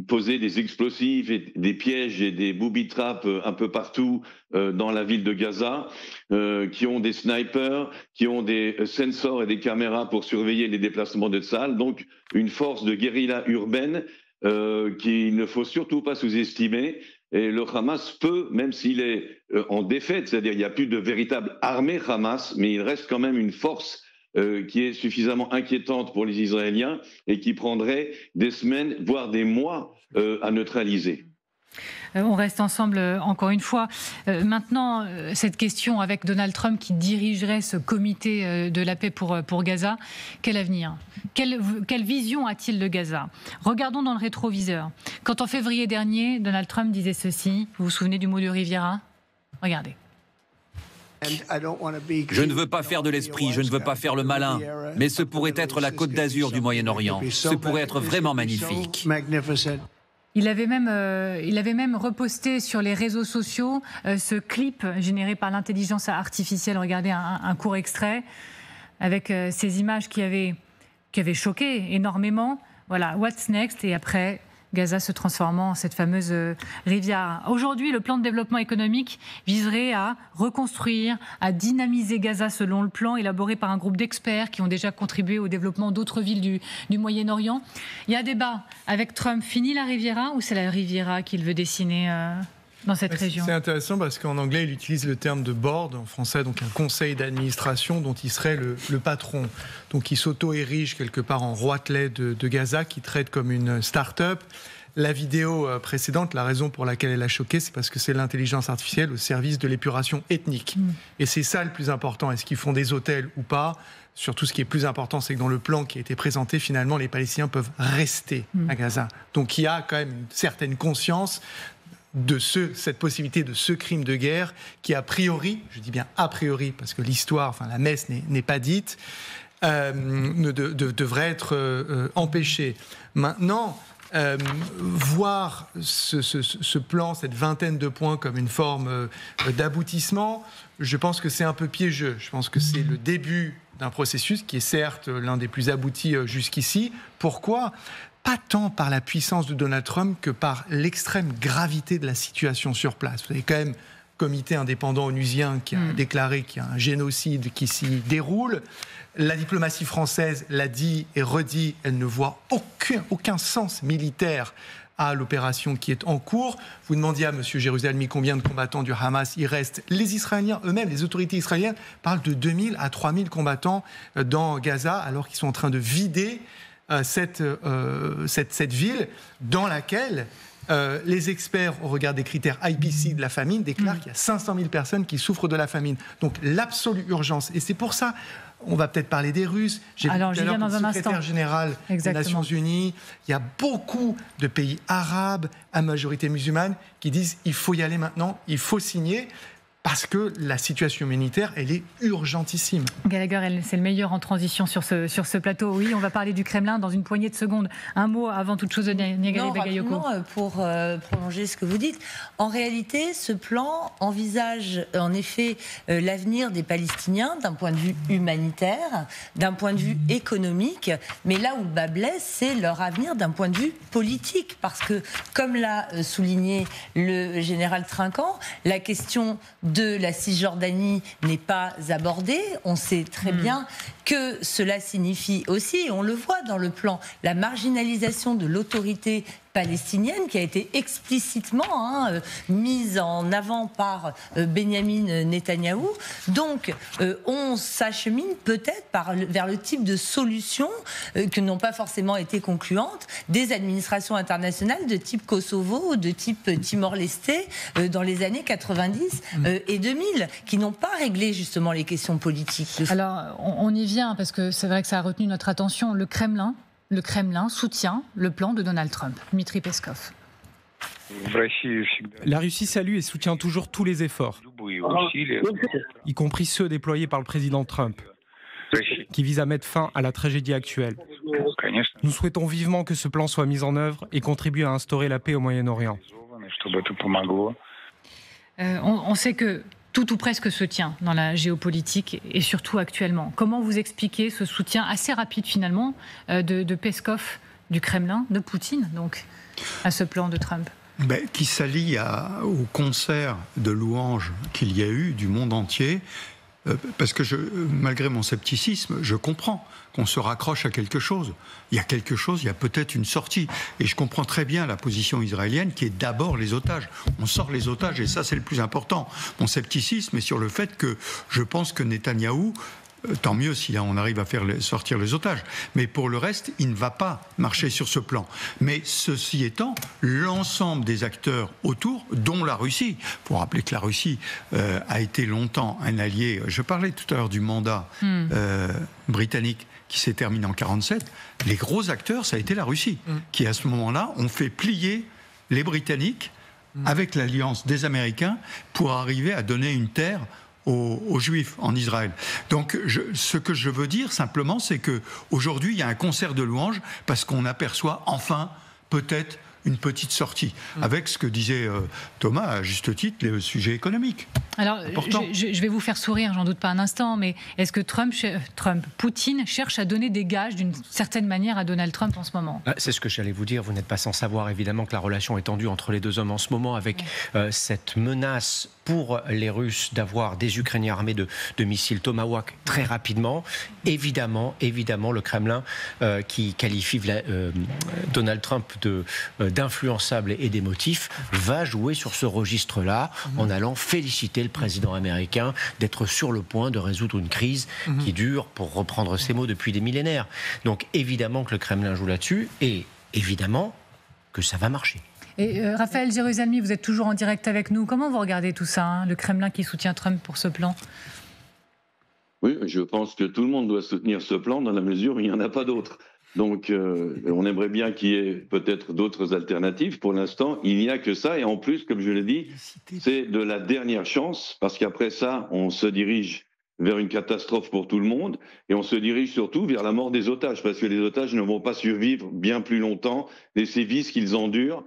posé des explosifs, et des pièges et des booby-traps un peu partout dans la ville de Gaza, qui ont des snipers, qui ont des sensors et des caméras pour surveiller les déplacements de Tsahal. Donc, une force de guérilla urbaine qu'il ne faut surtout pas sous-estimer. Et le Hamas peut, même s'il est en défaite, c'est-à-dire il n'y a plus de véritable armée Hamas, mais il reste quand même une force qui est suffisamment inquiétante pour les Israéliens et qui prendrait des semaines, voire des mois à neutraliser. On reste ensemble encore une fois. Maintenant, cette question avec Donald Trump qui dirigerait ce comité de la paix pour Gaza, quel avenir? Quelle vision a-t-il de Gaza? Regardons dans le rétroviseur. Quand en février dernier, Donald Trump disait ceci, vous vous souvenez du mot de Riviera? Regardez. Je ne veux pas faire de l'esprit, je ne veux pas faire le malin, mais ce pourrait être la Côte d'Azur du Moyen-Orient. Ce pourrait être vraiment magnifique. Il avait même reposté sur les réseaux sociaux ce clip généré par l'intelligence artificielle. Regardez un court extrait avec ces images qui avaient choqué énormément. Voilà, what's next? Et après, Gaza se transformant en cette fameuse rivière. Aujourd'hui, le plan de développement économique viserait à reconstruire, à dynamiser Gaza selon le plan élaboré par un groupe d'experts qui ont déjà contribué au développement d'autres villes du Moyen-Orient. Il y a un débat avec Trump. Fini la Riviera ou c'est la Riviera qu'il veut dessiner dans cette région? C'est intéressant parce qu'en anglais, il utilise le terme de board, en français, donc un conseil d'administration dont il serait le patron. Donc il s'auto-érige quelque part en roitelet de Gaza, qui traite comme une start-up. La vidéo précédente, la raison pour laquelle elle a choqué, c'est parce que c'est l'intelligence artificielle au service de l'épuration ethnique. Et c'est ça le plus important. Est-ce qu'ils font des hôtels ou pas? Surtout, ce qui est plus important, c'est que dans le plan qui a été présenté, finalement, les Palestiniens peuvent rester à Gaza. Donc il y a quand même une certaine conscience de cette possibilité de ce crime de guerre qui, a priori, je dis bien a priori, parce que l'histoire, enfin la messe n'est pas dite, devrait être empêché. Maintenant, voir ce plan, cette vingtaine de points comme une forme d'aboutissement, je pense que c'est un peu piégeux. Je pense que c'est le début d'un processus qui est certes l'un des plus aboutis jusqu'ici. Pourquoi ? Pas tant par la puissance de Donald Trump que par l'extrême gravité de la situation sur place. Vous avez quand même un comité indépendant onusien qui a déclaré qu'il y a un génocide qui s'y déroule. La diplomatie française l'a dit et redit, elle ne voit aucun sens militaire à l'opération qui est en cours. Vous demandiez à M. Jérusalemi combien de combattants du Hamas il reste. Les Israéliens eux-mêmes, les autorités israéliennes, parlent de 2000 à 3000 combattants dans Gaza, alors qu'ils sont en train de vider cette ville dans laquelle les experts, au regard des critères IPC de la famine, déclarent qu'il y a 500 000 personnes qui souffrent de la famine. Donc l'absolue urgence. Et c'est pour ça, on va peut-être parler des Russes. J'ai vu tout à l'heure le secrétaire général des Nations Unies. Il y a beaucoup de pays arabes à majorité musulmane qui disent il faut y aller maintenant, il faut signer. Parce que la situation humanitaire, elle est urgentissime. Gallagher, c'est le meilleur en transition sur ce plateau. Oui, on va parler du Kremlin dans une poignée de secondes. Un mot avant toute chose de Niagalé Bagayoko. Pour prolonger ce que vous dites, en réalité, ce plan envisage en effet l'avenir des Palestiniens d'un point de vue humanitaire, d'un point de vue économique, mais là où le bas blesse, c'est leur avenir d'un point de vue politique. Parce que, comme l'a souligné le général Trinquant, la question de la Cisjordanie n'est pas abordée. On sait très bien que cela signifie aussi, on le voit dans le plan, la marginalisation de l'autorité palestinienne qui a été explicitement mise en avant par Benyamin Netanyahou. Donc, on s'achemine peut-être vers le type de solutions qui n'ont pas forcément été concluantes des administrations internationales de type Kosovo ou de type Timor-Leste dans les années 90 et 2000, qui n'ont pas réglé justement les questions politiques. Alors, on y vient parce que c'est vrai que ça a retenu notre attention. Le Kremlin soutient le plan de Donald Trump. Dmitri Peskov. La Russie salue et soutient toujours tous les efforts, y compris ceux déployés par le président Trump, qui visent à mettre fin à la tragédie actuelle. Nous souhaitons vivement que ce plan soit mis en œuvre et contribue à instaurer la paix au Moyen-Orient. On sait que tout ou presque se tient dans la géopolitique et surtout actuellement. Comment vous expliquez ce soutien assez rapide finalement de Peskov, du Kremlin, de Poutine donc, à ce plan de Trump ? Qui s'allie au concert de louanges qu'il y a eu du monde entier. Parce que malgré mon scepticisme, je comprends qu'on se raccroche à quelque chose. Il y a quelque chose, il y a peut-être une sortie. Et je comprends très bien la position israélienne qui est d'abord les otages. On sort les otages et ça, c'est le plus important. Mon scepticisme est sur le fait que je pense que Netanyahou, tant mieux si on arrive à faire sortir les otages. Mais pour le reste, il ne va pas marcher sur ce plan. Mais ceci étant, l'ensemble des acteurs autour, dont la Russie, pour rappeler que la Russie a été longtemps un allié, je parlais tout à l'heure du mandat britannique qui s'est terminé en 1947, les gros acteurs, ça a été la Russie, qui à ce moment-là ont fait plier les Britanniques avec l'alliance des Américains pour arriver à donner une terre aux Juifs en Israël. Donc, ce que je veux dire simplement, c'est qu'aujourd'hui, il y a un concert de louanges parce qu'on aperçoit enfin, peut-être, une petite sortie, avec ce que disait Thomas, à juste titre, le sujet économique. Alors, je vais vous faire sourire, j'en doute pas un instant, mais est-ce que Poutine cherche à donner des gages d'une certaine manière à Donald Trump en ce moment ? C'est ce que j'allais vous dire, vous n'êtes pas sans savoir évidemment que la relation est tendue entre les deux hommes en ce moment, avec cette menace pour les Russes d'avoir des Ukrainiens armés de missiles Tomahawk très rapidement. Évidemment, le Kremlin qui qualifie Donald Trump d'influençable et d'émotif, va jouer sur ce registre-là en allant féliciter le président américain d'être sur le point de résoudre une crise qui dure, pour reprendre ses mots, depuis des millénaires. Donc évidemment que le Kremlin joue là-dessus et évidemment que ça va marcher. Et Raphaël Jérusalemi, vous êtes toujours en direct avec nous. Comment vous regardez tout ça, le Kremlin qui soutient Trump pour ce plan ? Oui, je pense que tout le monde doit soutenir ce plan dans la mesure où il n'y en a pas d'autre. Donc, on aimerait bien qu'il y ait peut-être d'autres alternatives. Pour l'instant, il n'y a que ça. Et en plus, comme je l'ai dit, c'est de la dernière chance, parce qu'après ça, on se dirige vers une catastrophe pour tout le monde, et on se dirige surtout vers la mort des otages, parce que les otages ne vont pas survivre bien plus longtemps les sévices qu'ils endurent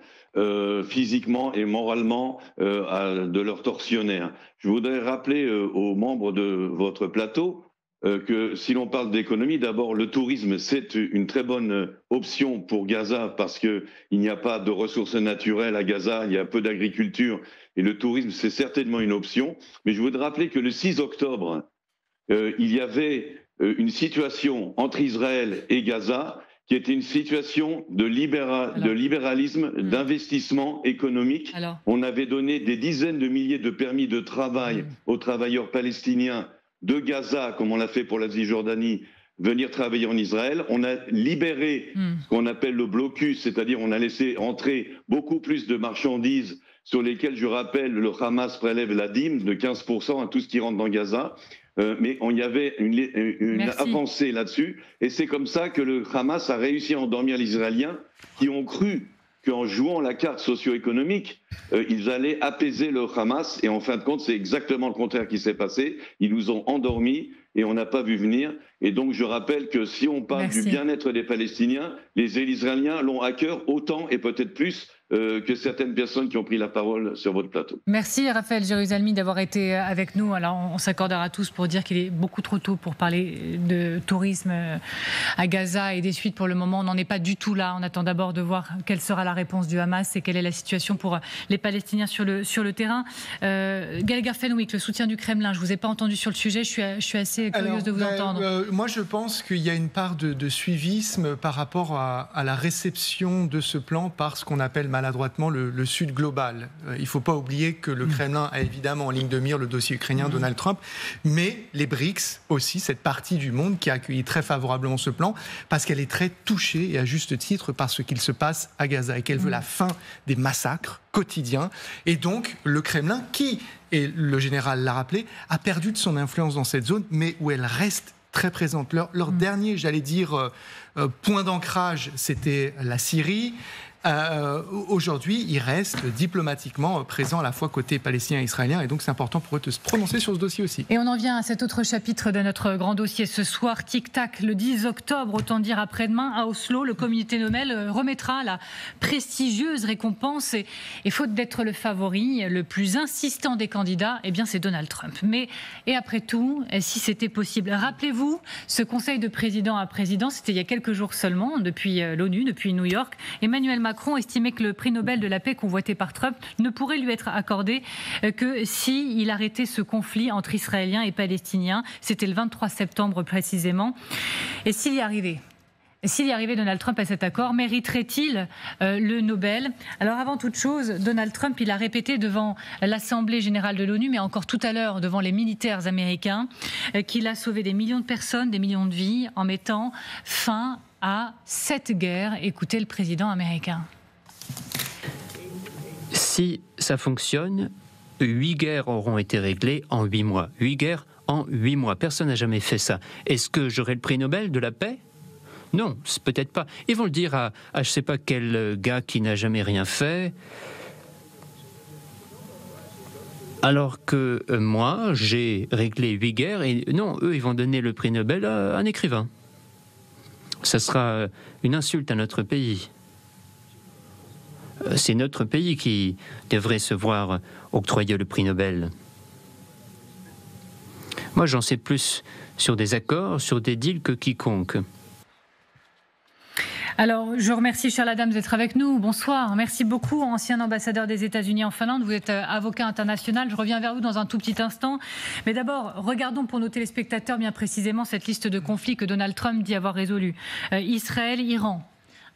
physiquement et moralement de leurs tortionnaires. Je voudrais rappeler aux membres de votre plateau que si l'on parle d'économie, d'abord le tourisme c'est une très bonne option pour Gaza parce qu'il n'y a pas de ressources naturelles à Gaza, il y a peu d'agriculture et le tourisme c'est certainement une option. Mais je voudrais rappeler que le 6 octobre, il y avait une situation entre Israël et Gaza qui était une situation de libéralisme, d'investissement économique. On avait donné des dizaines de milliers de permis de travail aux travailleurs palestiniens de Gaza, comme on l'a fait pour la Cisjordanie, venir travailler en Israël. On a libéré ce qu'on appelle le blocus, c'est-à-dire on a laissé entrer beaucoup plus de marchandises sur lesquelles, je rappelle, le Hamas prélève la dîme de 15% à tout ce qui rentre dans Gaza. Mais il y avait une avancée là-dessus. Et c'est comme ça que le Hamas a réussi à endormir les Israéliens qui ont cru qu'en jouant la carte socio-économique, ils allaient apaiser le Hamas. Et en fin de compte, c'est exactement le contraire qui s'est passé. Ils nous ont endormis et on n'a pas vu venir. Et donc, je rappelle que si on parle du bien-être des Palestiniens, les Israéliens l'ont à cœur autant et peut-être plus que certaines personnes qui ont pris la parole sur votre plateau. Merci Raphaël Jérusalemi d'avoir été avec nous. Alors on s'accordera tous pour dire qu'il est beaucoup trop tôt pour parler de tourisme à Gaza et des suites pour le moment. On n'en est pas du tout là. On attend d'abord de voir quelle sera la réponse du Hamas et quelle est la situation pour les Palestiniens sur le terrain. Galgar Fenwick, le soutien du Kremlin, je ne vous ai pas entendu sur le sujet. Je suis assez curieuse de vous entendre. Moi je pense qu'il y a une part de suivisme par rapport à la réception de ce plan par ce qu'on appelle maladroitement le Sud global. Il ne faut pas oublier que le Kremlin a évidemment en ligne de mire le dossier ukrainien Donald Trump, mais les BRICS aussi, cette partie du monde qui a accueilli très favorablement ce plan, parce qu'elle est très touchée, et à juste titre, par ce qu'il se passe à Gaza, et qu'elle veut la fin des massacres quotidiens. Et donc, le Kremlin, qui, et le général l'a rappelé, a perdu de son influence dans cette zone, mais où elle reste très présente. Leur dernier, j'allais dire, point d'ancrage, c'était la Syrie. Aujourd'hui, ils restent diplomatiquement présents à la fois côté palestinien et israélien, et donc c'est important pour eux de se prononcer sur ce dossier aussi. Et on en vient à cet autre chapitre de notre grand dossier ce soir. Tic-tac, le 10 octobre, autant dire après-demain, à Oslo, le comité Nobel remettra la prestigieuse récompense. Et faute d'être le favori, le plus insistant des candidats, eh bien c'est Donald Trump. Mais, et après tout, si c'était possible, rappelez-vous, ce conseil de président à président, c'était il y a quelques jours seulement, depuis l'ONU, depuis New York, Emmanuel Macron estimait que le prix Nobel de la paix convoité par Trump ne pourrait lui être accordé que s'il arrêtait ce conflit entre Israéliens et Palestiniens. C'était le 23 septembre précisément. Et s'il y arrivait, Donald Trump à cet accord, mériterait-il le Nobel? Alors avant toute chose, Donald Trump, il a répété devant l'Assemblée générale de l'ONU, mais encore tout à l'heure devant les militaires américains, qu'il a sauvé des millions de personnes, des millions de vies, en mettant fin à cette guerre. Écoutez le président américain. Si ça fonctionne, 8 guerres auront été réglées en 8 mois. 8 guerres en 8 mois. Personne n'a jamais fait ça. Est-ce que j'aurai le prix Nobel de la paix ? Non, peut-être pas. Ils vont le dire à je ne sais pas quel gars qui n'a jamais rien fait. Alors que moi, j'ai réglé 8 guerres et non, eux, ils vont donner le prix Nobel à un écrivain. Ça sera une insulte à notre pays. C'est notre pays qui devrait se voir octroyer le prix Nobel. Moi, j'en sais plus sur des accords, sur des deals que quiconque. Alors, je remercie Charles Adams d'être avec nous. Bonsoir. Merci beaucoup, ancien ambassadeur des États-Unis en Finlande. Vous êtes avocat international. Je reviens vers vous dans un tout petit instant. Mais d'abord, regardons pour nos téléspectateurs bien précisément cette liste de conflits que Donald Trump dit avoir résolus. Israël, Iran,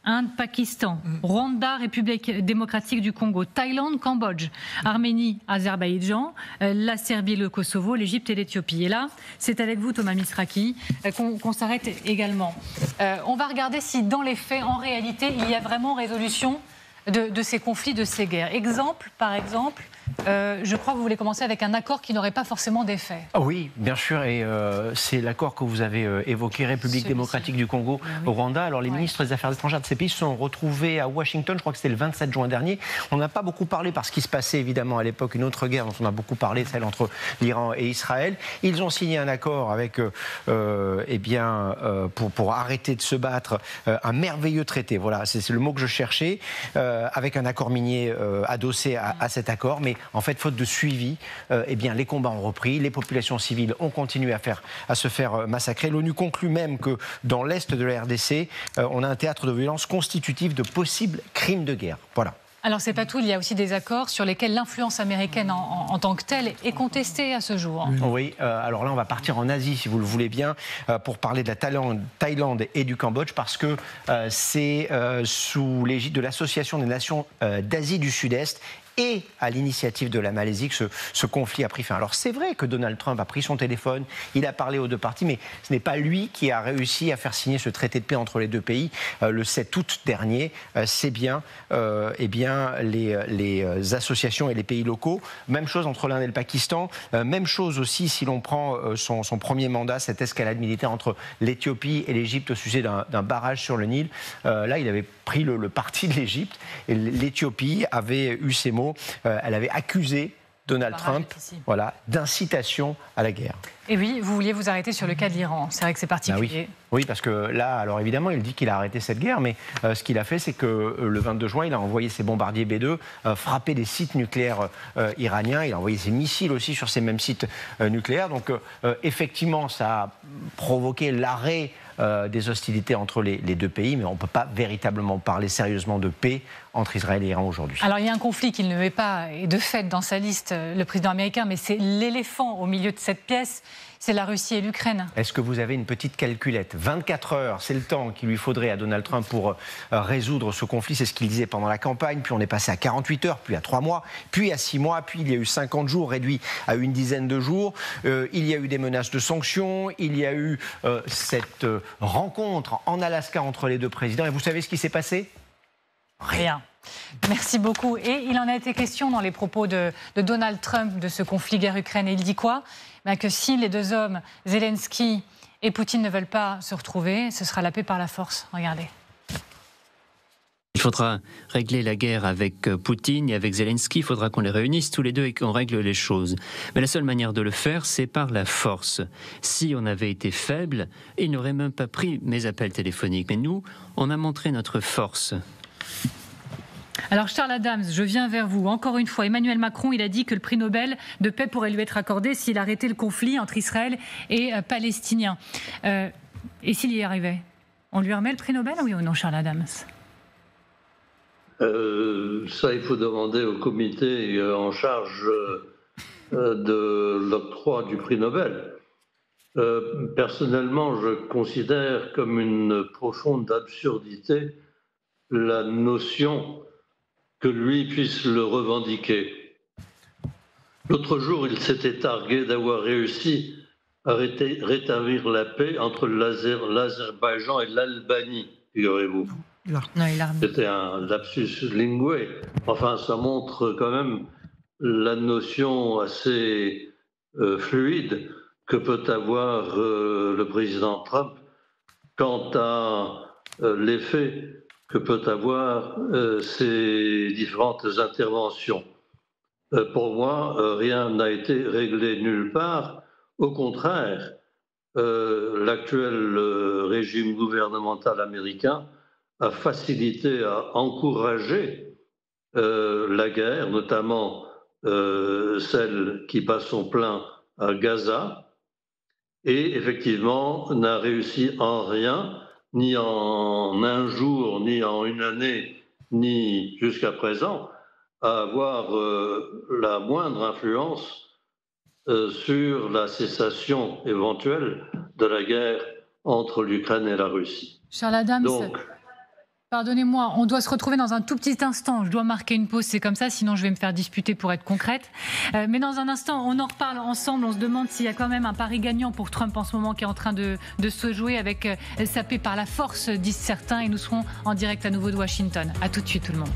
Inde, Pakistan, Rwanda, République démocratique du Congo, Thaïlande, Cambodge, Arménie, Azerbaïdjan, la Serbie, le Kosovo, l'Égypte et l'Éthiopie. Et là, c'est avec vous, Thomas Misraki, qu'on s'arrête également. On va regarder si, dans les faits, en réalité, il y a vraiment résolution de ces conflits, de ces guerres. Exemple, par exemple, je crois que vous voulez commencer avec un accord qui n'aurait pas forcément d'effet. Oui, bien sûr, et c'est l'accord que vous avez évoqué, République démocratique du Congo, au Rwanda. Alors les ministres des Affaires étrangères de ces pays se sont retrouvés à Washington, je crois que c'était le 27 juin dernier. On n'a pas beaucoup parlé parce qu'il se passait évidemment à l'époque une autre guerre dont on a beaucoup parlé, celle entre l'Iran et Israël. Ils ont signé un accord avec, pour arrêter de se battre, un merveilleux traité. Voilà, c'est le mot que je cherchais, avec un accord minier adossé à cet accord, mais en fait, faute de suivi, les combats ont repris, les populations civiles ont continué à se faire massacrer. L'ONU conclut même que dans l'est de la RDC, on a un théâtre de violence constitutif de possibles crimes de guerre. Voilà. Alors c'est pas tout, il y a aussi des accords sur lesquels l'influence américaine en tant que telle est contestée à ce jour. Oui, alors là on va partir en Asie si vous le voulez bien pour parler de la Thaïlande et du Cambodge parce que c'est sous l'égide de l'Association des Nations d'Asie du Sud-Est et à l'initiative de la Malaisie que ce conflit a pris fin. Alors c'est vrai que Donald Trump a pris son téléphone, il a parlé aux deux parties, mais ce n'est pas lui qui a réussi à faire signer ce traité de paix entre les deux pays. Le 7 août dernier, c'est bien, les associations et les pays locaux. Même chose entre l'Inde et le Pakistan. Même chose aussi si l'on prend son premier mandat, cette escalade militaire entre l'Éthiopie et l'Égypte au sujet d'un barrage sur le Nil. Là, il avait pris le parti de l'Égypte et l'Éthiopie avait eu ces mots. Elle avait accusé Donald Trump d'incitation à la guerre. Et oui, vous vouliez vous arrêter sur le cas de l'Iran. C'est vrai que c'est particulier. Oui, parce que là, alors évidemment, il dit qu'il a arrêté cette guerre, mais ce qu'il a fait, c'est que le 22 juin, il a envoyé ses bombardiers B-2 frapper des sites nucléaires iraniens. Il a envoyé ses missiles aussi sur ces mêmes sites nucléaires. Donc, effectivement, ça a provoqué l'arrêt des hostilités entre les deux pays, mais on ne peut pas véritablement parler sérieusement de paix entre Israël et l'Iran aujourd'hui. Alors il y a un conflit qu'il ne met pas, et de fait dans sa liste, le président américain, mais c'est l'éléphant au milieu de cette pièce, c'est la Russie et l'Ukraine. Est-ce que vous avez une petite calculette ? 24 heures, c'est le temps qu'il lui faudrait à Donald Trump pour résoudre ce conflit, c'est ce qu'il disait pendant la campagne, puis on est passé à 48 heures, puis à 3 mois, puis à 6 mois, puis il y a eu 50 jours, réduit à une dizaine de jours. Il y a eu des menaces de sanctions, il y a eu cette rencontre en Alaska entre les deux présidents, et vous savez ce qui s'est passé ? Rien. Merci beaucoup. Et il en a été question dans les propos de Donald Trump de ce conflit guerre-Ukraine. Et il dit quoi ? Que si les deux hommes, Zelensky et Poutine, ne veulent pas se retrouver, ce sera la paix par la force. Regardez. Il faudra régler la guerre avec Poutine et avec Zelensky. Il faudra qu'on les réunisse tous les deux et qu'on règle les choses. Mais la seule manière de le faire, c'est par la force. Si on avait été faible, ils n'auraient même pas pris mes appels téléphoniques. Mais nous, on a montré notre force. Alors Charles Adams, je viens vers vous. Encore une fois, Emmanuel Macron, il a dit que le prix Nobel de paix pourrait lui être accordé s'il arrêtait le conflit entre Israël et Palestiniens. Et s'il y arrivait, on lui remet le prix Nobel, oui ou non, Charles Adams ? Ça, il faut demander au comité en charge de l'octroi du prix Nobel. Personnellement, je considère comme une profonde absurdité la notion que lui puisse le revendiquer. L'autre jour, il s'était targué d'avoir réussi à rétablir la paix entre l'Azerbaïdjan et l'Albanie, figurez-vous. C'était un lapsus linguae. Enfin, ça montre quand même la notion assez fluide que peut avoir le président Trump quant à l'effet que peut avoir ces différentes interventions. Pour moi, rien n'a été réglé nulle part. Au contraire, l'actuel régime gouvernemental américain a facilité, a encouragé la guerre, notamment celle qui bat son plein à Gaza, et effectivement n'a réussi en rien, ni en un jour, ni en une année, ni jusqu'à présent, à avoir la moindre influence sur la cessation éventuelle de la guerre entre l'Ukraine et la Russie. Charles Adams, donc, pardonnez-moi, on doit se retrouver dans un tout petit instant. Je dois marquer une pause, c'est comme ça, sinon je vais me faire disputer pour être concrète. Mais dans un instant, on en reparle ensemble. On se demande s'il y a quand même un pari gagnant pour Trump en ce moment qui est en train de se jouer avec sa paix par la force, disent certains. Et nous serons en direct à nouveau de Washington. À tout de suite tout le monde.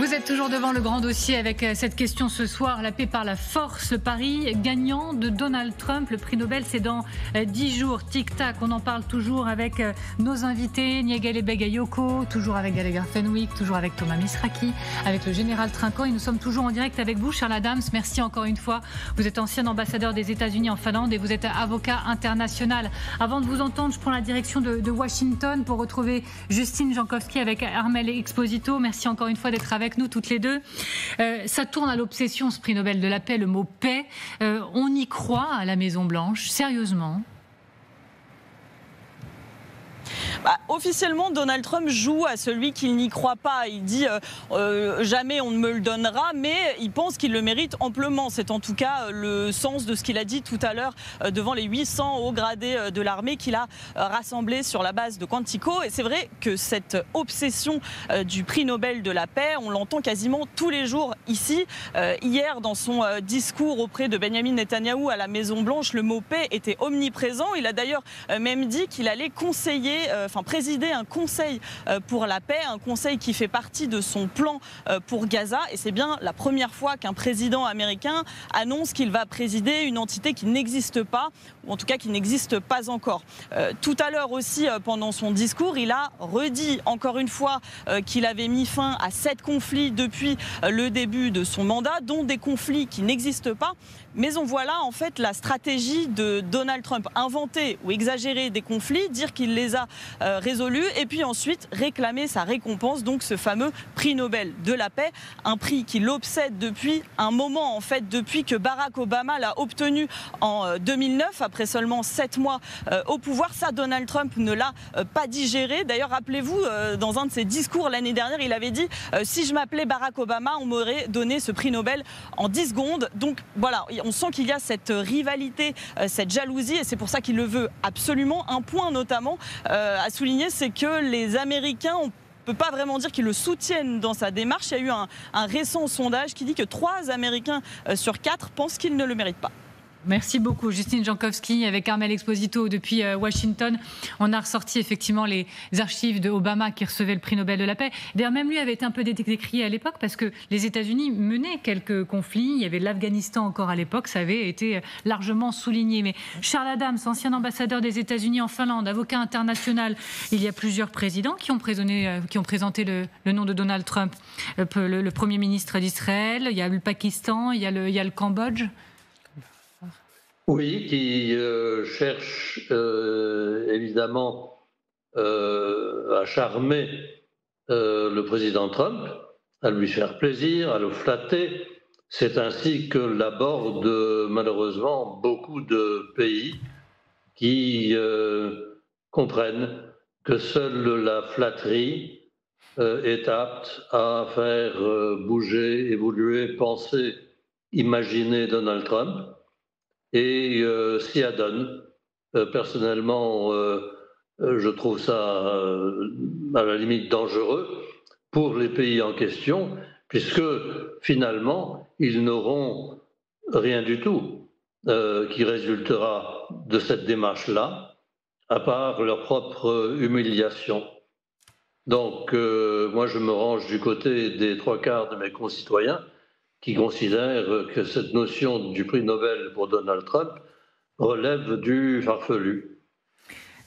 Vous êtes toujours devant le grand dossier avec cette question ce soir. La paix par la force, le pari gagnant de Donald Trump. Le prix Nobel, c'est dans 10 jours. Tic-tac, on en parle toujours avec nos invités. Nyagale Bagayoko, toujours avec Gallagher Fenwick, toujours avec Thomas Misraki, avec le général Trinquant. Et nous sommes toujours en direct avec vous, Charles Adams. Merci encore une fois. Vous êtes ancien ambassadeur des États-Unis en Finlande et vous êtes avocat international. Avant de vous entendre, je prends la direction de Washington pour retrouver Justine Jankowski avec Armel Exposito. Merci encore une fois d'être avec nous toutes les deux. Ça tourne à l'obsession, ce prix Nobel de la paix, le mot paix. On y croit à la Maison-Blanche, sérieusement? Officiellement, Donald Trump joue à celui qui n'y croit pas. Il dit jamais on ne me le donnera, mais il pense qu'il le mérite amplement. C'est en tout cas le sens de ce qu'il a dit tout à l'heure devant les 800 hauts gradés de l'armée qu'il a rassemblés sur la base de Quantico. Et c'est vrai que cette obsession du prix Nobel de la paix, on l'entend quasiment tous les jours ici. Hier, dans son discours auprès de Benjamin Netanyahou à la Maison-Blanche, le mot paix était omniprésent. Il a d'ailleurs même dit qu'il allait présider un conseil pour la paix, un conseil qui fait partie de son plan pour Gaza. Et c'est bien la première fois qu'un président américain annonce qu'il va présider une entité qui n'existe pas, ou en tout cas qui n'existe pas encore. Tout à l'heure aussi, pendant son discours, il a redit encore une fois qu'il avait mis fin à 7 conflits depuis le début de son mandat, dont des conflits qui n'existent pas. Mais on voit là en fait la stratégie de Donald Trump, inventer ou exagérer des conflits, dire qu'il les a résolus et puis ensuite réclamer sa récompense, donc ce fameux prix Nobel de la paix, un prix qui l'obsède depuis un moment en fait, depuis que Barack Obama l'a obtenu en 2009, après seulement 7 mois au pouvoir. Ça, Donald Trump ne l'a pas digéré. D'ailleurs, rappelez-vous, dans un de ses discours l'année dernière, il avait dit si je m'appelais Barack Obama, on m'aurait donné ce prix Nobel en 10 secondes. Donc voilà, on sent qu'il y a cette rivalité, cette jalousie, et c'est pour ça qu'il le veut absolument. Un point notamment à souligner, c'est que les Américains ont on ne peut pas vraiment dire qu'ils le soutiennent dans sa démarche. Il y a eu un récent sondage qui dit que 3 Américains sur 4 pensent qu'ils ne le méritent pas. Merci beaucoup, Justine Jankowski avec Armel Exposito depuis Washington. On a ressorti effectivement les archives de Obama qui recevait le prix Nobel de la paix. D'ailleurs, même lui avait été un peu décrié à l'époque parce que les États-Unis menaient quelques conflits. Il y avait l'Afghanistan encore à l'époque, ça avait été largement souligné. Mais Charles Adams, ancien ambassadeur des États-Unis en Finlande, avocat international, il y a plusieurs présidents qui ont présenté le nom de Donald Trump. Le Premier ministre d'Israël, il y a le Pakistan, il y a le Cambodge. Oui, qui cherche évidemment à charmer le président Trump, à lui faire plaisir, à le flatter. C'est ainsi que l'abordent malheureusement beaucoup de pays qui comprennent que seule la flatterie est apte à faire bouger, évoluer, penser, imaginer Donald Trump. Et s'y adonne. Personnellement, je trouve ça à la limite dangereux pour les pays en question, puisque finalement, ils n'auront rien du tout qui résultera de cette démarche-là, à part leur propre humiliation. Donc, moi, je me range du côté des 3/4 de mes concitoyens qui considèrent que cette notion du prix Nobel pour Donald Trump relève du farfelu.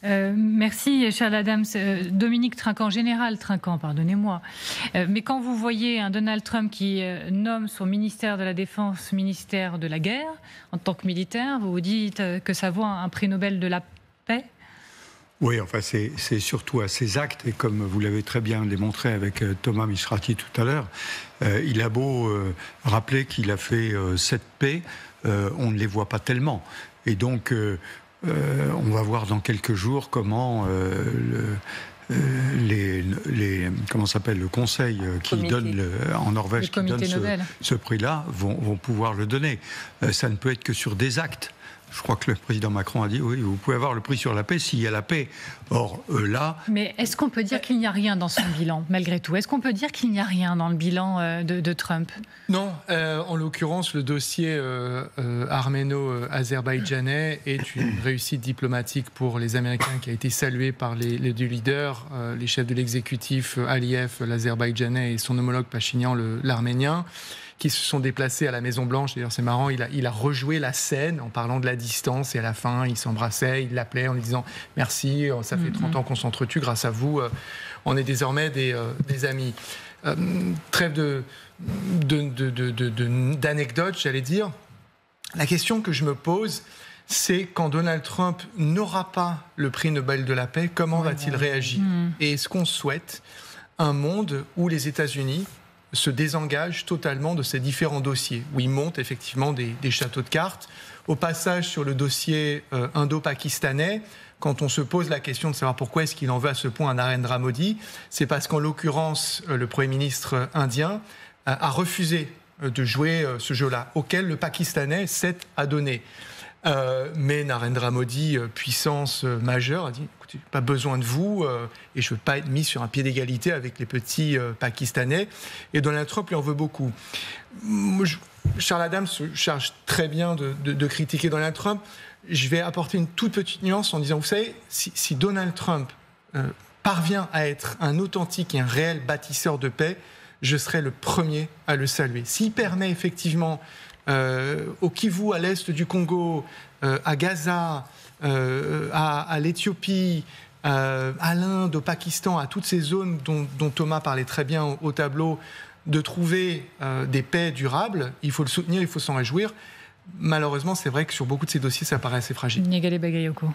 Merci Charles Adams. Dominique Trinquant, général Trinquant, pardonnez-moi. Mais quand vous voyez un Donald Trump qui nomme son ministère de la Défense ministère de la guerre, en tant que militaire, vous vous dites que ça vaut un prix Nobel de la paix ? Oui, enfin, c'est surtout à ses actes, et comme vous l'avez très bien démontré avec Thomas Misrati tout à l'heure, il a beau rappeler qu'il a fait 7 paix, on ne les voit pas tellement. Et donc, on va voir dans quelques jours comment comment s'appelle, le conseil qui donne en Norvège, qui donne ce prix-là, vont pouvoir le donner. Ça ne peut être que sur des actes. Je crois que le président Macron a dit oui, vous pouvez avoir le prix sur la paix s'il y a la paix. Or, là... Mais est-ce qu'on peut dire qu'il n'y a rien dans son bilan, malgré tout? Est-ce qu'on peut dire qu'il n'y a rien dans le bilan de Trump? Non, en l'occurrence, le dossier arméno-azerbaïdjanais est une réussite diplomatique pour les Américains qui a été saluée par les deux leaders, les chefs de l'exécutif, Aliyev, l'azerbaïdjanais, et son homologue Pachinian, l'arménien, qui se sont déplacés à la Maison-Blanche. D'ailleurs, c'est marrant, il a rejoué la scène en parlant de la distance, et à la fin, il s'embrassait, il l'appelait en lui disant « Merci, ça fait 30 ans qu'on s'entretue, grâce à vous, on est désormais des amis ». Trêve d'anecdotes, j'allais dire. La question que je me pose, c'est quand Donald Trump n'aura pas le prix Nobel de la paix, comment va-t-il réagir? Et est-ce qu'on souhaite un monde où les États-Unis se désengage totalement de ces différents dossiers, où il monte effectivement des châteaux de cartes. Au passage, sur le dossier indo-pakistanais, quand on se pose la question de savoir pourquoi est-ce qu'il en veut à ce point à Narendra Modi, c'est parce qu'en l'occurrence, le Premier ministre indien a refusé de jouer ce jeu-là, auquel le Pakistanais s'est adonné. Mais Narendra Modi, puissance majeure, a dit « Écoutez, pas besoin de vous et je ne veux pas être mis sur un pied d'égalité avec les petits Pakistanais ». Et Donald Trump lui en veut beaucoup. Charles Adams se charge très bien de critiquer Donald Trump. Je vais apporter une toute petite nuance en disant, vous savez, si Donald Trump parvient à être un authentique et un réel bâtisseur de paix, je serai le premier à le saluer. S'il permet effectivement au Kivu, à l'est du Congo, à Gaza, à l'Éthiopie, à l'Inde, au Pakistan, à toutes ces zones dont Thomas parlait très bien au tableau, de trouver des paix durables, il faut le soutenir, il faut s'en réjouir. Malheureusement, c'est vrai que sur beaucoup de ces dossiers, ça paraît assez fragile. Nyegali Bagayoko.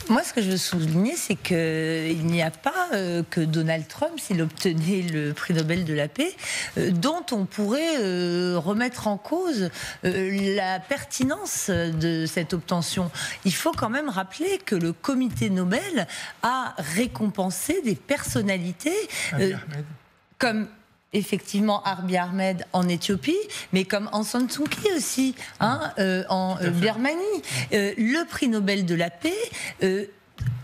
Moi, ce que je veux souligner, c'est qu'il n'y a pas que Donald Trump, s'il obtenait le prix Nobel de la paix, dont on pourrait remettre en cause la pertinence de cette obtention. Il faut quand même rappeler que le comité Nobel a récompensé des personnalités comme... effectivement Abiy Ahmed en Éthiopie, mais comme Aung San Suu Kyi aussi, en Birmanie. Le prix Nobel de la paix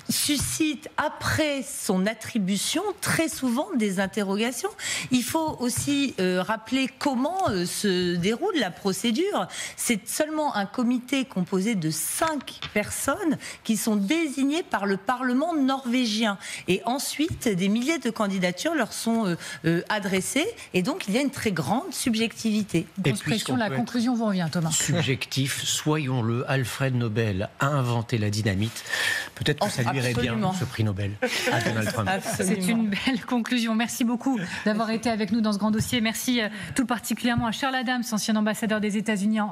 suscite, après son attribution, très souvent des interrogations. Il faut aussi rappeler comment se déroule la procédure. C'est seulement un comité composé de 5 personnes qui sont désignées par le Parlement norvégien. Et ensuite, des milliers de candidatures leur sont adressées. Et donc, il y a une très grande subjectivité. La conclusion vous revient, Thomas. Subjectif, soyons-le, Alfred Nobel a inventé la dynamite. Peut-être que ça lui irait bien, ce prix Nobel à Donald Trump. C'est une belle conclusion. Merci beaucoup d'avoir été avec nous dans ce grand dossier. Merci tout particulièrement à Charles Adams, ancien ambassadeur des États-Unis